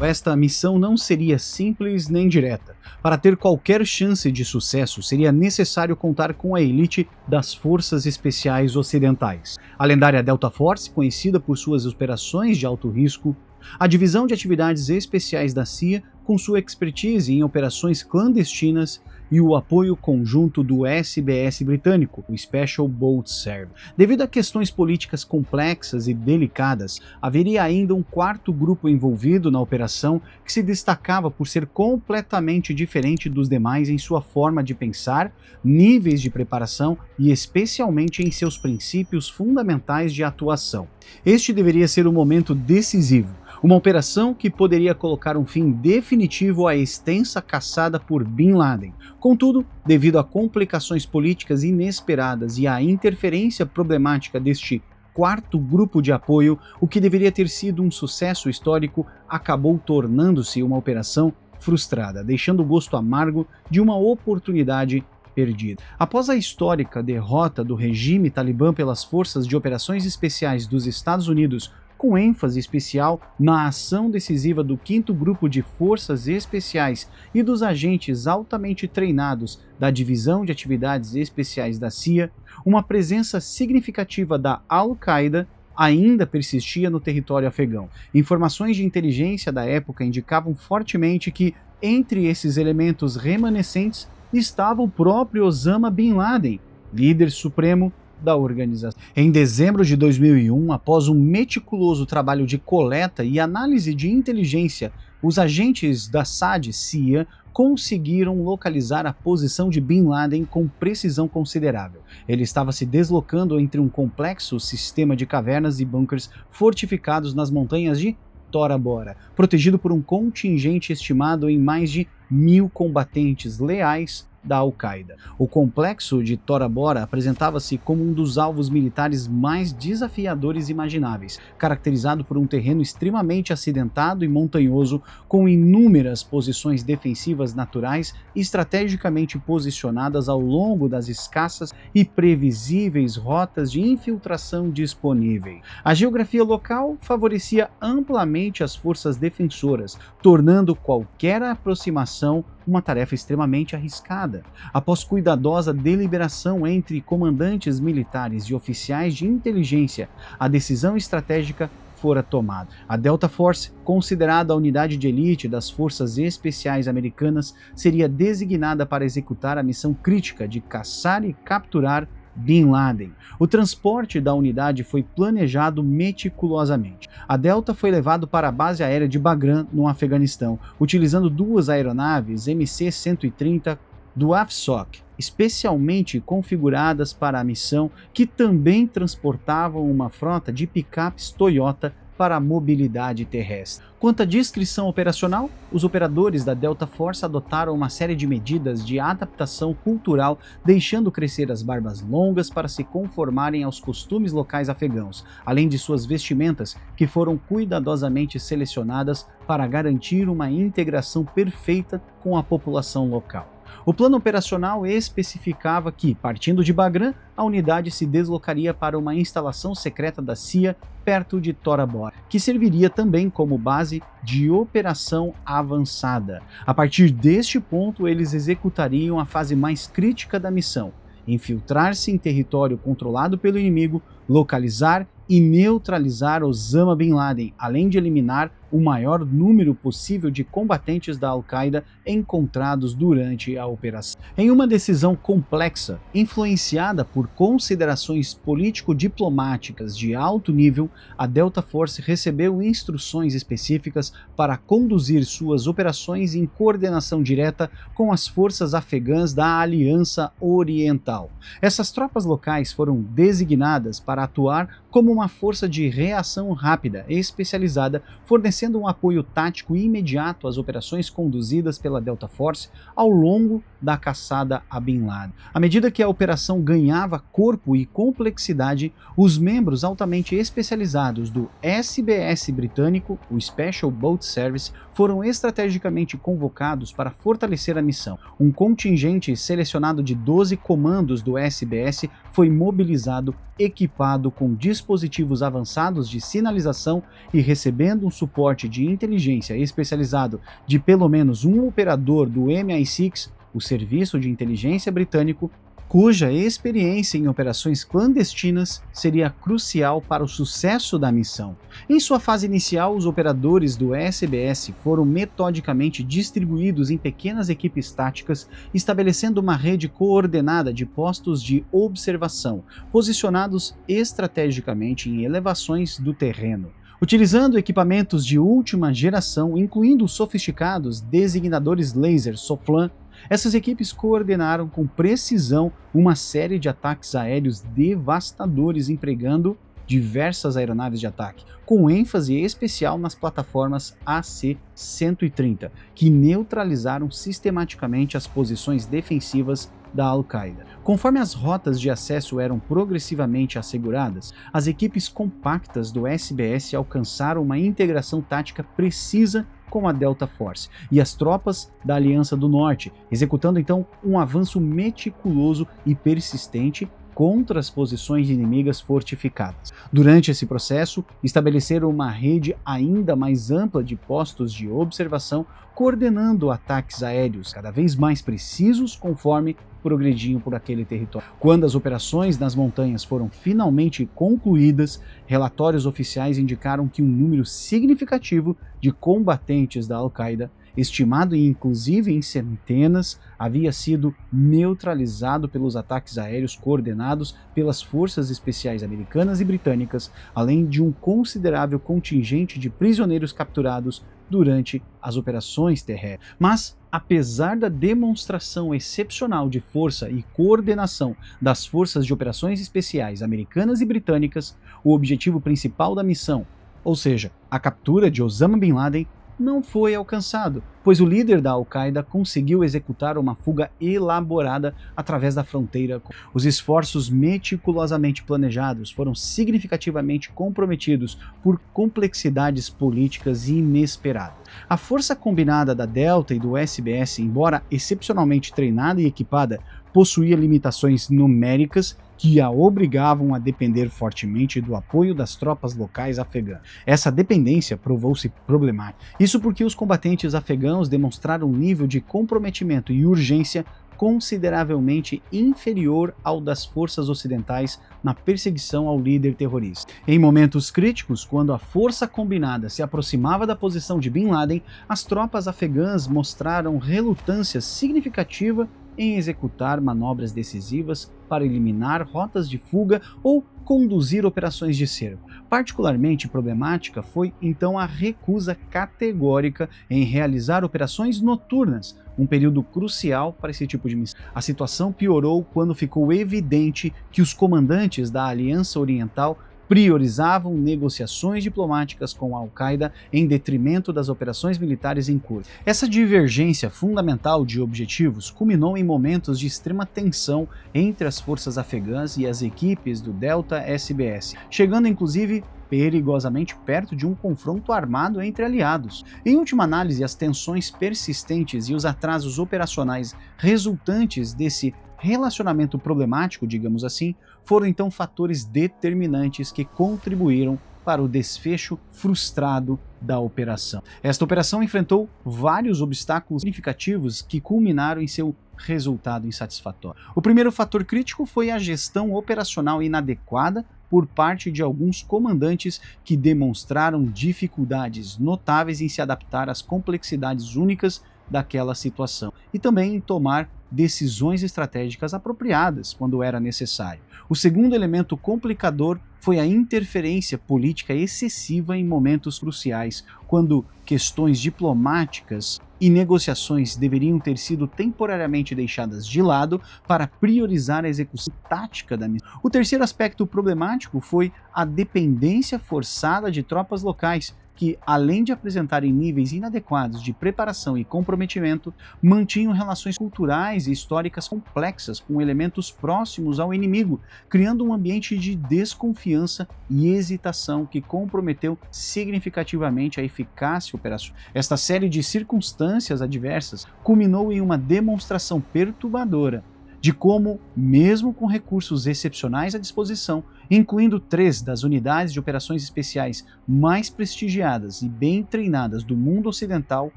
Esta missão não seria simples nem direta. Para ter qualquer chance de sucesso, seria necessário contar com a elite das forças especiais ocidentais. A lendária Delta Force, conhecida por suas operações de alto risco, a Divisão de Atividades Especiais da CIA, com sua expertise em operações clandestinas, e o apoio conjunto do SBS britânico, o Special Boat Service. Devido a questões políticas complexas e delicadas, haveria ainda um quarto grupo envolvido na operação que se destacava por ser completamente diferente dos demais em sua forma de pensar, níveis de preparação e especialmente em seus princípios fundamentais de atuação. Este deveria ser o momento decisivo. Uma operação que poderia colocar um fim definitivo à extensa caçada por Bin Laden. Contudo, devido a complicações políticas inesperadas e à interferência problemática deste quarto grupo de apoio, o que deveria ter sido um sucesso histórico acabou tornando-se uma operação frustrada, deixando o gosto amargo de uma oportunidade perdida. Após a histórica derrota do regime talibã pelas forças de operações especiais dos Estados Unidos, com ênfase especial na ação decisiva do 5º Grupo de Forças Especiais e dos agentes altamente treinados da Divisão de Atividades Especiais da CIA, uma presença significativa da Al-Qaeda ainda persistia no território afegão. Informações de inteligência da época indicavam fortemente que, entre esses elementos remanescentes, estava o próprio Osama Bin Laden, líder supremo da organização. Em dezembro de 2001, após um meticuloso trabalho de coleta e análise de inteligência, os agentes da SAD-CIA conseguiram localizar a posição de Bin Laden com precisão considerável. Ele estava se deslocando entre um complexo sistema de cavernas e bunkers fortificados nas montanhas de Tora Bora, protegido por um contingente estimado em mais de 1.000 combatentes leais da Al-Qaeda. O complexo de Tora Bora apresentava-se como um dos alvos militares mais desafiadores imagináveis, caracterizado por um terreno extremamente acidentado e montanhoso, com inúmeras posições defensivas naturais estrategicamente posicionadas ao longo das escassas e previsíveis rotas de infiltração disponíveis. A geografia local favorecia amplamente as forças defensoras, tornando qualquer aproximação uma tarefa extremamente arriscada. Após cuidadosa deliberação entre comandantes militares e oficiais de inteligência, a decisão estratégica fora tomada. A Delta Force, considerada a unidade de elite das forças especiais americanas, seria designada para executar a missão crítica de caçar e capturar Bin Laden. O transporte da unidade foi planejado meticulosamente. A Delta foi levado para a base aérea de Bagram, no Afeganistão, utilizando 2 aeronaves MC-130 do AFSOC, especialmente configuradas para a missão, que também transportavam uma frota de picapes Toyota para a mobilidade terrestre. Quanto à descrição operacional, os operadores da Delta Force adotaram uma série de medidas de adaptação cultural, deixando crescer as barbas longas para se conformarem aos costumes locais afegãos, além de suas vestimentas, que foram cuidadosamente selecionadas para garantir uma integração perfeita com a população local. O plano operacional especificava que, partindo de Bagram, a unidade se deslocaria para uma instalação secreta da CIA perto de Tora Bora, que serviria também como base de operação avançada. A partir deste ponto, eles executariam a fase mais crítica da missão: infiltrar-se em território controlado pelo inimigo, localizar e neutralizar Osama Bin Laden, além de eliminar o maior número possível de combatentes da Al-Qaeda encontrados durante a operação. Em uma decisão complexa, influenciada por considerações político-diplomáticas de alto nível, a Delta Force recebeu instruções específicas para conduzir suas operações em coordenação direta com as forças afegãs da Aliança Oriental. Essas tropas locais foram designadas para atuar como uma força de reação rápida e especializada, fornecendo um apoio tático imediato às operações conduzidas pela Delta Force ao longo da caçada a Bin Laden. À medida que a operação ganhava corpo e complexidade, os membros altamente especializados do SBS britânico, o Special Boat Service, foram estrategicamente convocados para fortalecer a missão. Um contingente selecionado de 12 comandos do SBS foi mobilizado, equipado com dispositivos avançados de sinalização e recebendo um suporte de inteligência especializado de pelo menos um operador do MI6, o Serviço de Inteligência Britânico, cuja experiência em operações clandestinas seria crucial para o sucesso da missão. Em sua fase inicial, os operadores do SBS foram metodicamente distribuídos em pequenas equipes táticas, estabelecendo uma rede coordenada de postos de observação, posicionados estrategicamente em elevações do terreno. Utilizando equipamentos de última geração, incluindo os sofisticados designadores laser Soflan, essas equipes coordenaram com precisão uma série de ataques aéreos devastadores, empregando diversas aeronaves de ataque, com ênfase especial nas plataformas AC-130, que neutralizaram sistematicamente as posições defensivas da Al-Qaeda. Conforme as rotas de acesso eram progressivamente asseguradas, as equipes compactas do SBS alcançaram uma integração tática precisa com a Delta Force e as tropas da Aliança do Norte, executando então um avanço meticuloso e persistente contra as posições inimigas fortificadas. Durante esse processo, estabeleceram uma rede ainda mais ampla de postos de observação, coordenando ataques aéreos cada vez mais precisos conforme progrediam por aquele território. Quando as operações nas montanhas foram finalmente concluídas, relatórios oficiais indicaram que um número significativo de combatentes da Al-Qaeda, estimado inclusive em centenas, havia sido neutralizado pelos ataques aéreos coordenados pelas forças especiais americanas e britânicas, além de um considerável contingente de prisioneiros capturados durante as operações terrestres. Mas, apesar da demonstração excepcional de força e coordenação das forças de operações especiais americanas e britânicas, o objetivo principal da missão, ou seja, a captura de Osama Bin Laden, não foi alcançado, pois o líder da Al-Qaeda conseguiu executar uma fuga elaborada através da fronteira. Os esforços meticulosamente planejados foram significativamente comprometidos por complexidades políticas inesperadas. A força combinada da Delta e do SBS, embora excepcionalmente treinada e equipada, possuía limitações numéricas que a obrigavam a depender fortemente do apoio das tropas locais afegãs. Essa dependência provou-se problemática. Isso porque os combatentes afegãos demonstraram um nível de comprometimento e urgência consideravelmente inferior ao das forças ocidentais na perseguição ao líder terrorista. Em momentos críticos, quando a força combinada se aproximava da posição de Bin Laden, as tropas afegãs mostraram relutância significativa em executar manobras decisivas para eliminar rotas de fuga ou conduzir operações de cerco. Particularmente problemática foi então a recusa categórica em realizar operações noturnas, um período crucial para esse tipo de missão. A situação piorou quando ficou evidente que os comandantes da Aliança Oriental priorizavam negociações diplomáticas com a Al-Qaeda em detrimento das operações militares em curso. Essa divergência fundamental de objetivos culminou em momentos de extrema tensão entre as forças afegãs e as equipes do Delta SBS, chegando inclusive perigosamente perto de um confronto armado entre aliados. Em última análise, as tensões persistentes e os atrasos operacionais resultantes desse relacionamento problemático, digamos assim, foram então fatores determinantes que contribuíram para o desfecho frustrado da operação. Esta operação enfrentou vários obstáculos significativos que culminaram em seu resultado insatisfatório. O primeiro fator crítico foi a gestão operacional inadequada por parte de alguns comandantes que demonstraram dificuldades notáveis em se adaptar às complexidades únicas daquela situação e também em tomar decisões estratégicas apropriadas quando era necessário. O segundo elemento complicador foi a interferência política excessiva em momentos cruciais, quando questões diplomáticas e negociações deveriam ter sido temporariamente deixadas de lado para priorizar a execução tática da missão. O terceiro aspecto problemático foi a dependência forçada de tropas locais, que, além de apresentarem níveis inadequados de preparação e comprometimento, mantinham relações culturais e históricas complexas com elementos próximos ao inimigo, criando um ambiente de desconfiança e hesitação que comprometeu significativamente a eficácia operacional. Esta série de circunstâncias adversas culminou em uma demonstração perturbadora de como, mesmo com recursos excepcionais à disposição, incluindo 3 das unidades de operações especiais mais prestigiadas e bem treinadas do mundo ocidental,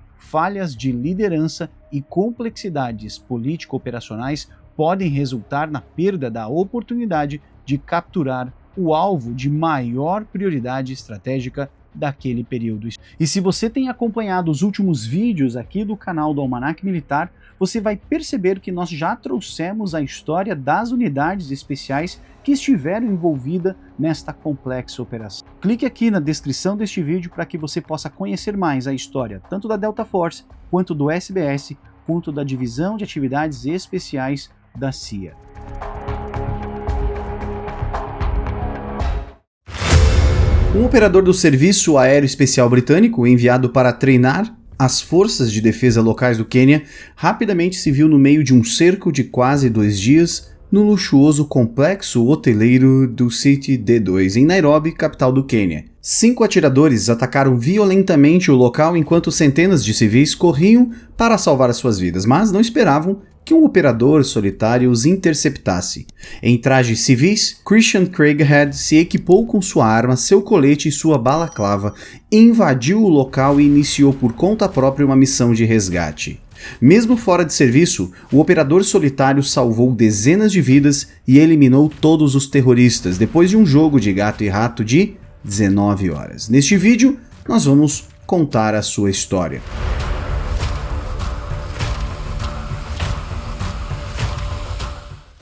falhas de liderança e complexidades político-operacionais podem resultar na perda da oportunidade de capturar o alvo de maior prioridade estratégica daquele período. E se você tem acompanhado os últimos vídeos aqui do canal do Almanac Militar, você vai perceber que nós já trouxemos a história das unidades especiais que estiveram envolvidas nesta complexa operação. Clique aqui na descrição deste vídeo para que você possa conhecer mais a história tanto da Delta Force, quanto do SBS, quanto da Divisão de Atividades Especiais da CIA. Um operador do Serviço Aéreo Especial Britânico, enviado para treinar as forças de defesa locais do Quênia, rapidamente se viu no meio de um cerco de quase 2 dias no luxuoso complexo hoteleiro do City D2, em Nairobi, capital do Quênia. 5 atiradores atacaram violentamente o local enquanto centenas de civis corriam para salvar as suas vidas, mas não esperavam que um operador solitário os interceptasse. Em trajes civis, Christian Craighead se equipou com sua arma, seu colete e sua balaclava, invadiu o local e iniciou por conta própria uma missão de resgate. Mesmo fora de serviço, o operador solitário salvou dezenas de vidas e eliminou todos os terroristas depois de um jogo de gato e rato de 19 horas. Neste vídeo, nós vamos contar a sua história.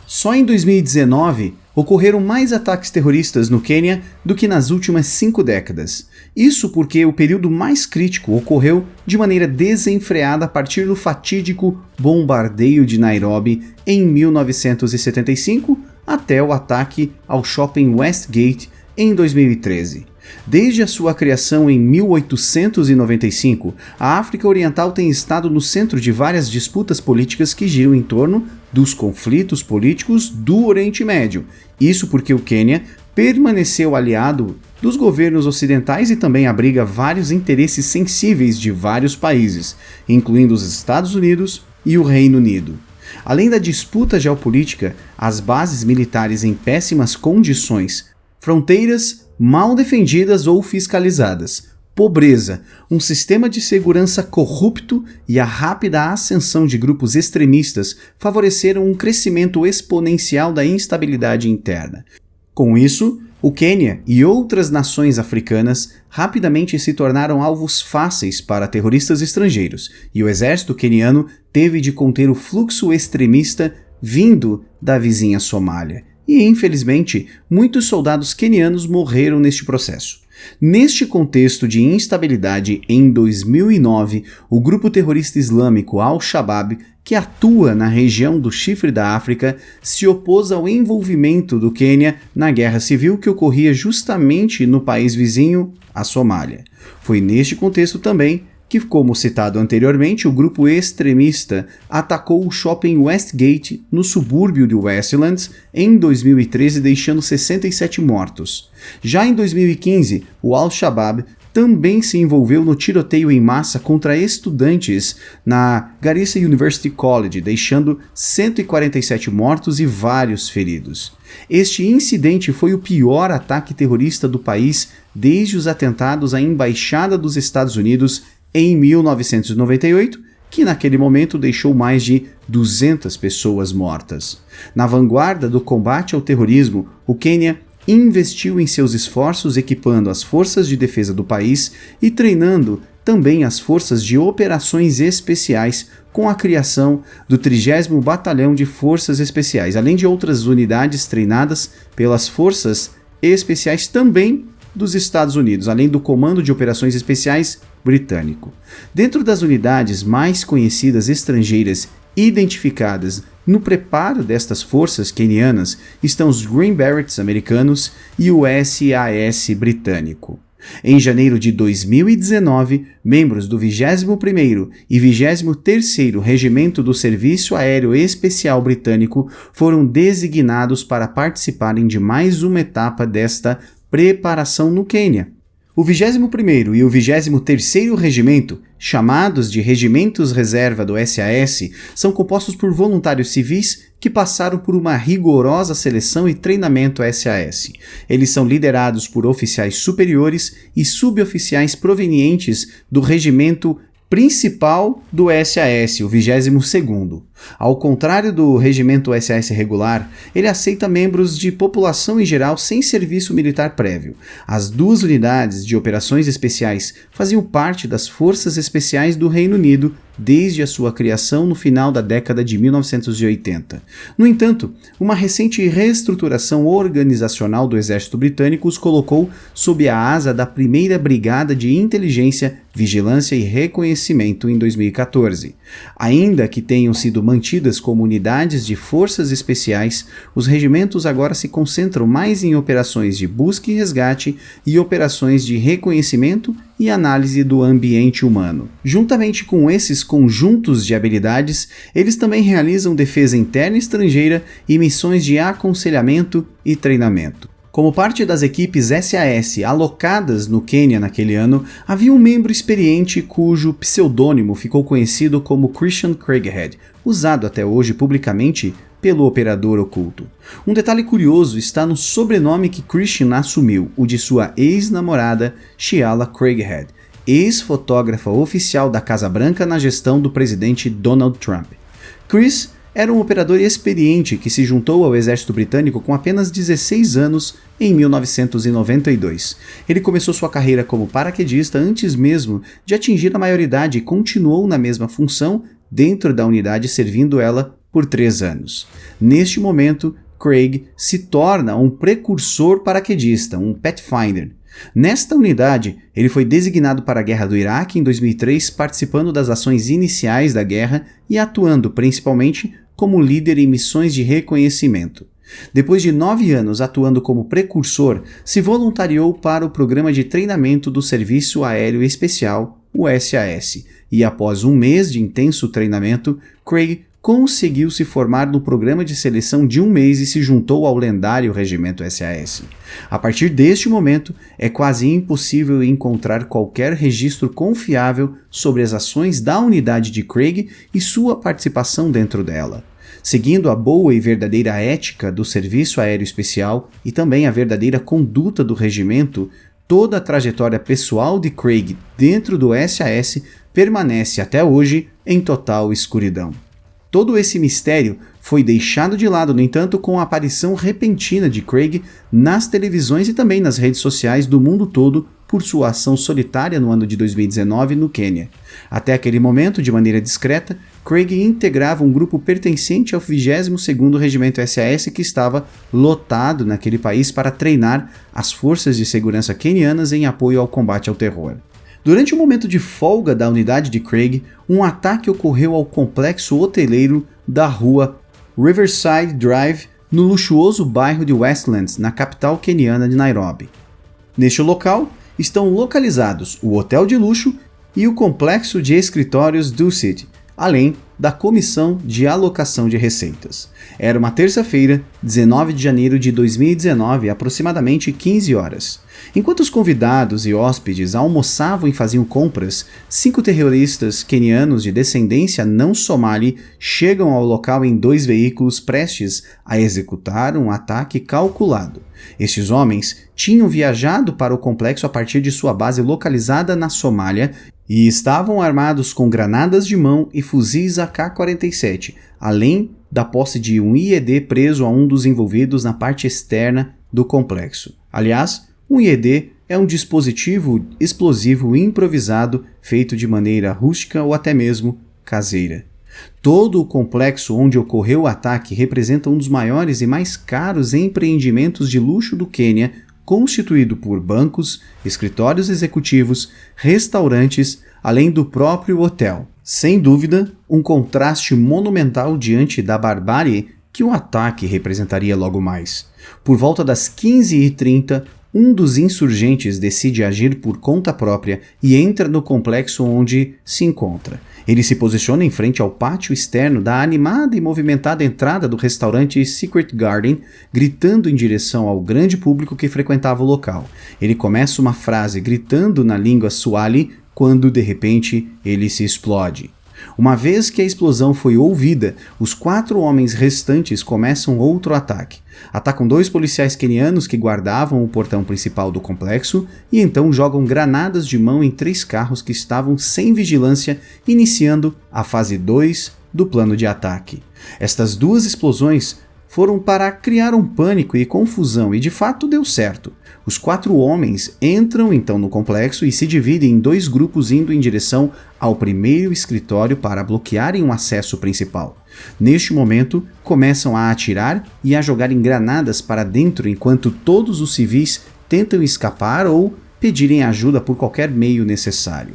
Só em 2019, ocorreram mais ataques terroristas no Quênia do que nas últimas 5 décadas. Isso porque o período mais crítico ocorreu de maneira desenfreada a partir do fatídico bombardeio de Nairobi em 1975 até o ataque ao shopping Westgate em 2013. Desde a sua criação em 1895, a África Oriental tem estado no centro de várias disputas políticas que giram em torno dos conflitos políticos do Oriente Médio. Isso porque o Quênia permaneceu aliado dos governos ocidentais e também abriga vários interesses sensíveis de vários países, incluindo os Estados Unidos e o Reino Unido. Além da disputa geopolítica, as bases militares em péssimas condições, fronteiras mal defendidas ou fiscalizadas, pobreza, um sistema de segurança corrupto e a rápida ascensão de grupos extremistas favoreceram um crescimento exponencial da instabilidade interna. Com isso, o Quênia e outras nações africanas rapidamente se tornaram alvos fáceis para terroristas estrangeiros, e o exército queniano teve de conter o fluxo extremista vindo da vizinha Somália. E, infelizmente, muitos soldados quenianos morreram neste processo. Neste contexto de instabilidade, em 2009, o grupo terrorista islâmico Al-Shabaab, que atua na região do Chifre da África, se opôs ao envolvimento do Quênia na guerra civil que ocorria justamente no país vizinho, a Somália. Foi neste contexto também que, como citado anteriormente, o grupo extremista atacou o shopping Westgate, no subúrbio de Westlands, em 2013, deixando 67 mortos. Já em 2015, o Al-Shabaab também se envolveu no tiroteio em massa contra estudantes na Garissa University College, deixando 147 mortos e vários feridos. Este incidente foi o pior ataque terrorista do país desde os atentados à Embaixada dos Estados Unidos em 1998, que naquele momento deixou mais de 200 pessoas mortas. Na vanguarda do combate ao terrorismo, o Quênia investiu em seus esforços equipando as forças de defesa do país e treinando também as forças de operações especiais com a criação do 30º Batalhão de Forças Especiais, além de outras unidades treinadas pelas Forças Especiais também dos Estados Unidos, além do Comando de Operações Especiais britânico. Dentro das unidades mais conhecidas estrangeiras identificadas no preparo destas forças quenianas estão os Green Berets americanos e o SAS britânico. Em janeiro de 2019, membros do 21º e 23º Regimento do Serviço Aéreo Especial Britânico foram designados para participarem de mais uma etapa desta preparação no Quênia. O 21º e o 23º Regimento, chamados de Regimentos Reserva do SAS, são compostos por voluntários civis que passaram por uma rigorosa seleção e treinamento SAS. Eles são liderados por oficiais superiores e suboficiais provenientes do regimento principal do SAS, o 22º. Ao contrário do regimento SAS regular, ele aceita membros de população em geral sem serviço militar prévio. As duas unidades de operações especiais faziam parte das Forças Especiais do Reino Unido desde a sua criação no final da década de 1980. No entanto, uma recente reestruturação organizacional do Exército Britânico os colocou sob a asa da 1ª Brigada de Inteligência, Vigilância e Reconhecimento em 2014. Ainda que tenham sido mantidas como unidades de forças especiais, os regimentos agora se concentram mais em operações de busca e resgate e operações de reconhecimento e análise do ambiente humano. Juntamente com esses conjuntos de habilidades, eles também realizam defesa interna e estrangeira e missões de aconselhamento e treinamento. Como parte das equipes SAS alocadas no Quênia naquele ano, havia um membro experiente cujo pseudônimo ficou conhecido como Christian Craighead, usado até hoje publicamente pelo operador oculto. Um detalhe curioso está no sobrenome que Christian assumiu, o de sua ex-namorada Sheila Craighead, ex-fotógrafa oficial da Casa Branca na gestão do presidente Donald Trump. Chris era um operador experiente que se juntou ao exército britânico com apenas 16 anos em 1992. Ele começou sua carreira como paraquedista antes mesmo de atingir a maioridade e continuou na mesma função dentro da unidade, servindo ela por 3 anos. Neste momento, Craig se torna um precursor paraquedista, um Pathfinder. Nesta unidade, ele foi designado para a Guerra do Iraque em 2003, participando das ações iniciais da guerra e atuando principalmente como líder em missões de reconhecimento. Depois de 9 anos atuando como precursor, se voluntariou para o programa de treinamento do Serviço Aéreo Especial, o SAS, e após um mês de intenso treinamento, Craig conseguiu se formar no programa de seleção de 1 mês e se juntou ao lendário Regimento SAS. A partir deste momento, é quase impossível encontrar qualquer registro confiável sobre as ações da unidade de Craig e sua participação dentro dela. Seguindo a boa e verdadeira ética do Serviço Aéreo Especial e também a verdadeira conduta do regimento, toda a trajetória pessoal de Craig dentro do SAS permanece até hoje em total escuridão. Todo esse mistério foi deixado de lado, no entanto, com a aparição repentina de Craig nas televisões e também nas redes sociais do mundo todo por sua ação solitária no ano de 2019 no Quênia. Até aquele momento, de maneira discreta, Craig integrava um grupo pertencente ao 22º Regimento SAS que estava lotado naquele país para treinar as forças de segurança quenianas em apoio ao combate ao terror. Durante um momento de folga da unidade de Craig, um ataque ocorreu ao complexo hoteleiro da rua Riverside Drive, no luxuoso bairro de Westlands, na capital queniana de Nairobi. Neste local estão localizados o hotel de luxo e o complexo de escritórios Dusit, além da Comissão de Alocação de Receitas. Era uma terça-feira, 19 de janeiro de 2019, aproximadamente 15 horas. Enquanto os convidados e hóspedes almoçavam e faziam compras, 5 terroristas quenianos de descendência não somali chegam ao local em 2 veículos prestes a executar um ataque calculado. Estes homens tinham viajado para o complexo a partir de sua base localizada na Somália e estavam armados com granadas de mão e fuzis AK-47, além da posse de um IED preso a um dos envolvidos na parte externa do complexo. Aliás, um IED é um dispositivo explosivo improvisado feito de maneira rústica ou até mesmo caseira. Todo o complexo onde ocorreu o ataque representa um dos maiores e mais caros empreendimentos de luxo do Quênia, constituído por bancos, escritórios executivos, restaurantes, além do próprio hotel. Sem dúvida, um contraste monumental diante da barbárie que o ataque representaria logo mais. Por volta das 15h30, um dos insurgentes decide agir por conta própria e entra no complexo onde se encontra. Ele se posiciona em frente ao pátio externo da animada e movimentada entrada do restaurante Secret Garden, gritando em direção ao grande público que frequentava o local. Ele começa uma frase gritando na língua Swahili quando, de repente, ele se explode. Uma vez que a explosão foi ouvida, os 4 homens restantes começam outro ataque. Atacam 2 policiais quenianos que guardavam o portão principal do complexo e então jogam granadas de mão em 3 carros que estavam sem vigilância, iniciando a fase 2 do plano de ataque. Estas 2 explosões foram para criar um pânico e confusão e de fato deu certo. Os 4 homens entram então no complexo e se dividem em 2 grupos indo em direção ao primeiro escritório para bloquearem o acesso principal. Neste momento, começam a atirar e a jogarem granadas para dentro enquanto todos os civis tentam escapar ou pedirem ajuda por qualquer meio necessário.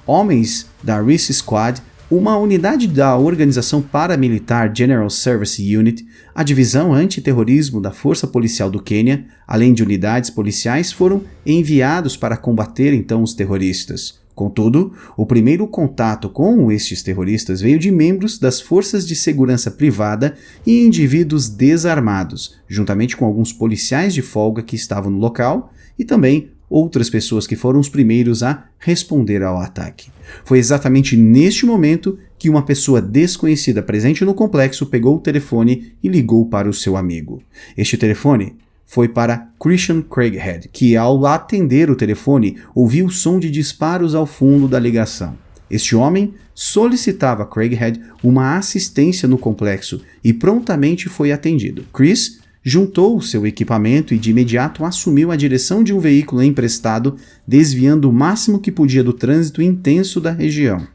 Homens da Reese Squad, uma unidade da organização paramilitar General Service Unit, a divisão antiterrorismo da Força Policial do Quênia, além de unidades policiais, foram enviados para combater então os terroristas. Contudo, o primeiro contato com estes terroristas veio de membros das forças de segurança privada e indivíduos desarmados, juntamente com alguns policiais de folga que estavam no local e também outras pessoas que foram os primeiros a responder ao ataque. Foi exatamente neste momento que uma pessoa desconhecida presente no complexo pegou o telefone e ligou para o seu amigo. Este telefone foi para Christian Craighead, que ao atender o telefone ouviu o som de disparos ao fundo da ligação. Este homem solicitava a Craighead uma assistência no complexo e prontamente foi atendido. Chris juntou o seu equipamento e de imediato assumiu a direção de um veículo emprestado, desviando o máximo que podia do trânsito intenso da região.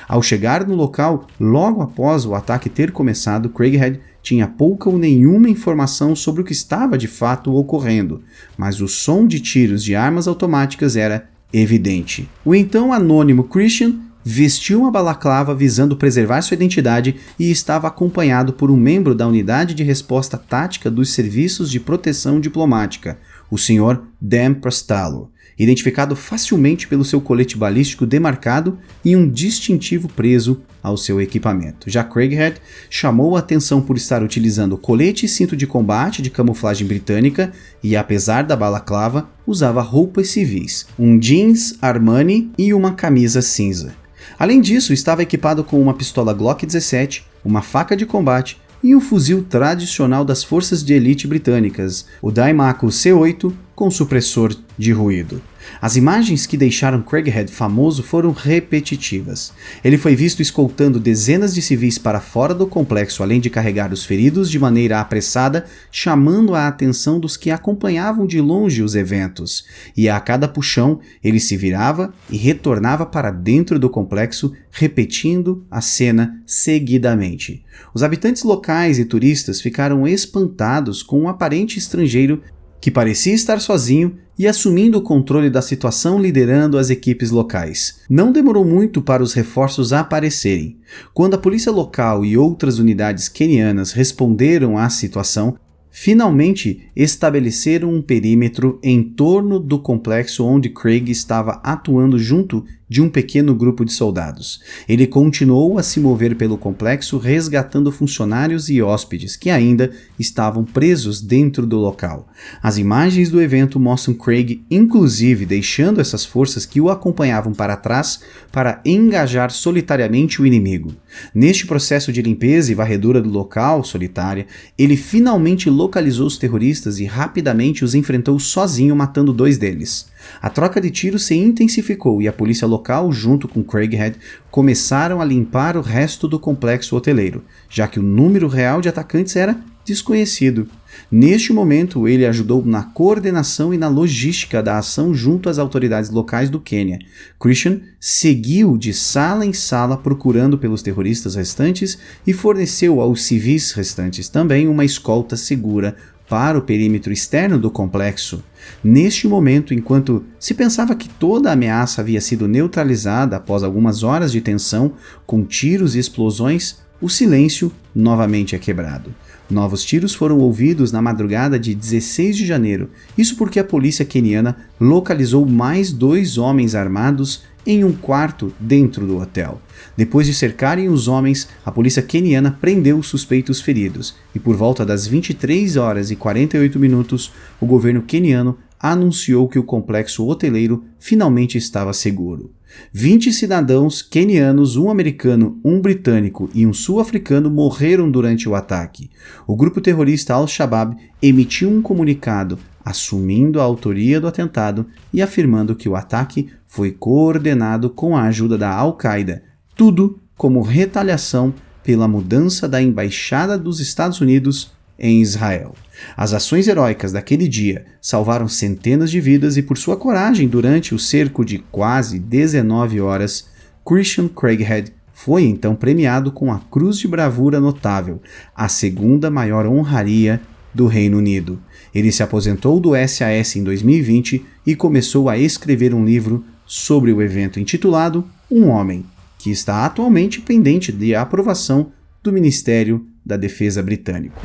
Ao chegar no local, logo após o ataque ter começado, Craighead tinha pouca ou nenhuma informação sobre o que estava de fato ocorrendo, mas o som de tiros de armas automáticas era evidente. O então anônimo Christian vestiu uma balaclava visando preservar sua identidade e estava acompanhado por um membro da unidade de resposta tática dos serviços de proteção diplomática, o Sr. Dan Prostallo, identificado facilmente pelo seu colete balístico demarcado e um distintivo preso ao seu equipamento. Já Craighead chamou a atenção por estar utilizando colete e cinto de combate de camuflagem britânica e, apesar da balaclava, usava roupas civis, um jeans Armani e uma camisa cinza. Além disso, estava equipado com uma pistola Glock 17, uma faca de combate e um fuzil tradicional das forças de elite britânicas, o Daimaku C8 com supressor de ruído. As imagens que deixaram Craighead famoso foram repetitivas. Ele foi visto escoltando dezenas de civis para fora do complexo, além de carregar os feridos de maneira apressada, chamando a atenção dos que acompanhavam de longe os eventos. E a cada puxão, ele se virava e retornava para dentro do complexo, repetindo a cena seguidamente. Os habitantes locais e turistas ficaram espantados com um aparente estrangeiro que parecia estar sozinho e assumindo o controle da situação, liderando as equipes locais. Não demorou muito para os reforços aparecerem. Quando a polícia local e outras unidades quenianas responderam à situação, finalmente estabeleceram um perímetro em torno do complexo onde Craig estava atuando junto de um pequeno grupo de soldados. Ele continuou a se mover pelo complexo, resgatando funcionários e hóspedes que ainda estavam presos dentro do local. As imagens do evento mostram Craig, inclusive, deixando essas forças que o acompanhavam para trás para engajar solitariamente o inimigo. Neste processo de limpeza e varredura do local solitária, ele finalmente localizou os terroristas e rapidamente os enfrentou sozinho, matando 2 deles. A troca de tiros se intensificou e a polícia local, junto com Craighead, começaram a limpar o resto do complexo hoteleiro, já que o número real de atacantes era desconhecido. Neste momento, ele ajudou na coordenação e na logística da ação junto às autoridades locais do Quênia. Christian seguiu de sala em sala procurando pelos terroristas restantes e forneceu aos civis restantes também uma escolta segura para o perímetro externo do complexo. Neste momento, enquanto se pensava que toda a ameaça havia sido neutralizada após algumas horas de tensão, com tiros e explosões, o silêncio novamente é quebrado. Novos tiros foram ouvidos na madrugada de 16 de janeiro, isso porque a polícia queniana localizou mais 2 homens armados em um quarto dentro do hotel. Depois de cercarem os homens, a polícia queniana prendeu os suspeitos feridos e por volta das 23 horas e 48 minutos, o governo queniano anunciou que o complexo hoteleiro finalmente estava seguro. 20 cidadãos quenianos, um americano, um britânico e um sul-africano morreram durante o ataque. O grupo terrorista Al-Shabaab emitiu um comunicado assumindo a autoria do atentado e afirmando que o ataque foi coordenado com a ajuda da Al-Qaeda, tudo como retaliação pela mudança da embaixada dos Estados Unidos em Israel. As ações heróicas daquele dia salvaram centenas de vidas e por sua coragem durante o cerco de quase 19 horas, Christian Craighead foi então premiado com a Cruz de Bravura Notável, a segunda maior honraria do Reino Unido. Ele se aposentou do SAS em 2020 e começou a escrever um livro sobre o evento intitulado Um Homem, que está atualmente pendente de aprovação do Ministério da Defesa britânico.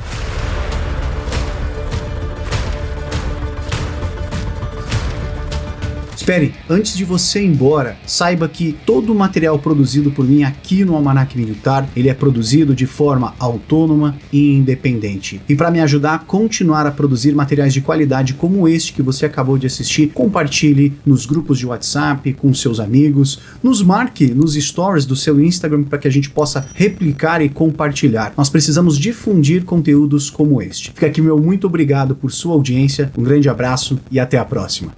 Espere, antes de você ir embora, saiba que todo o material produzido por mim aqui no Almanac Militar, ele é produzido de forma autônoma e independente. E para me ajudar a continuar a produzir materiais de qualidade como este que você acabou de assistir, compartilhe nos grupos de WhatsApp, com seus amigos, nos marque nos stories do seu Instagram para que a gente possa replicar e compartilhar. Nós precisamos difundir conteúdos como este. Fica aqui meu muito obrigado por sua audiência, um grande abraço e até a próxima.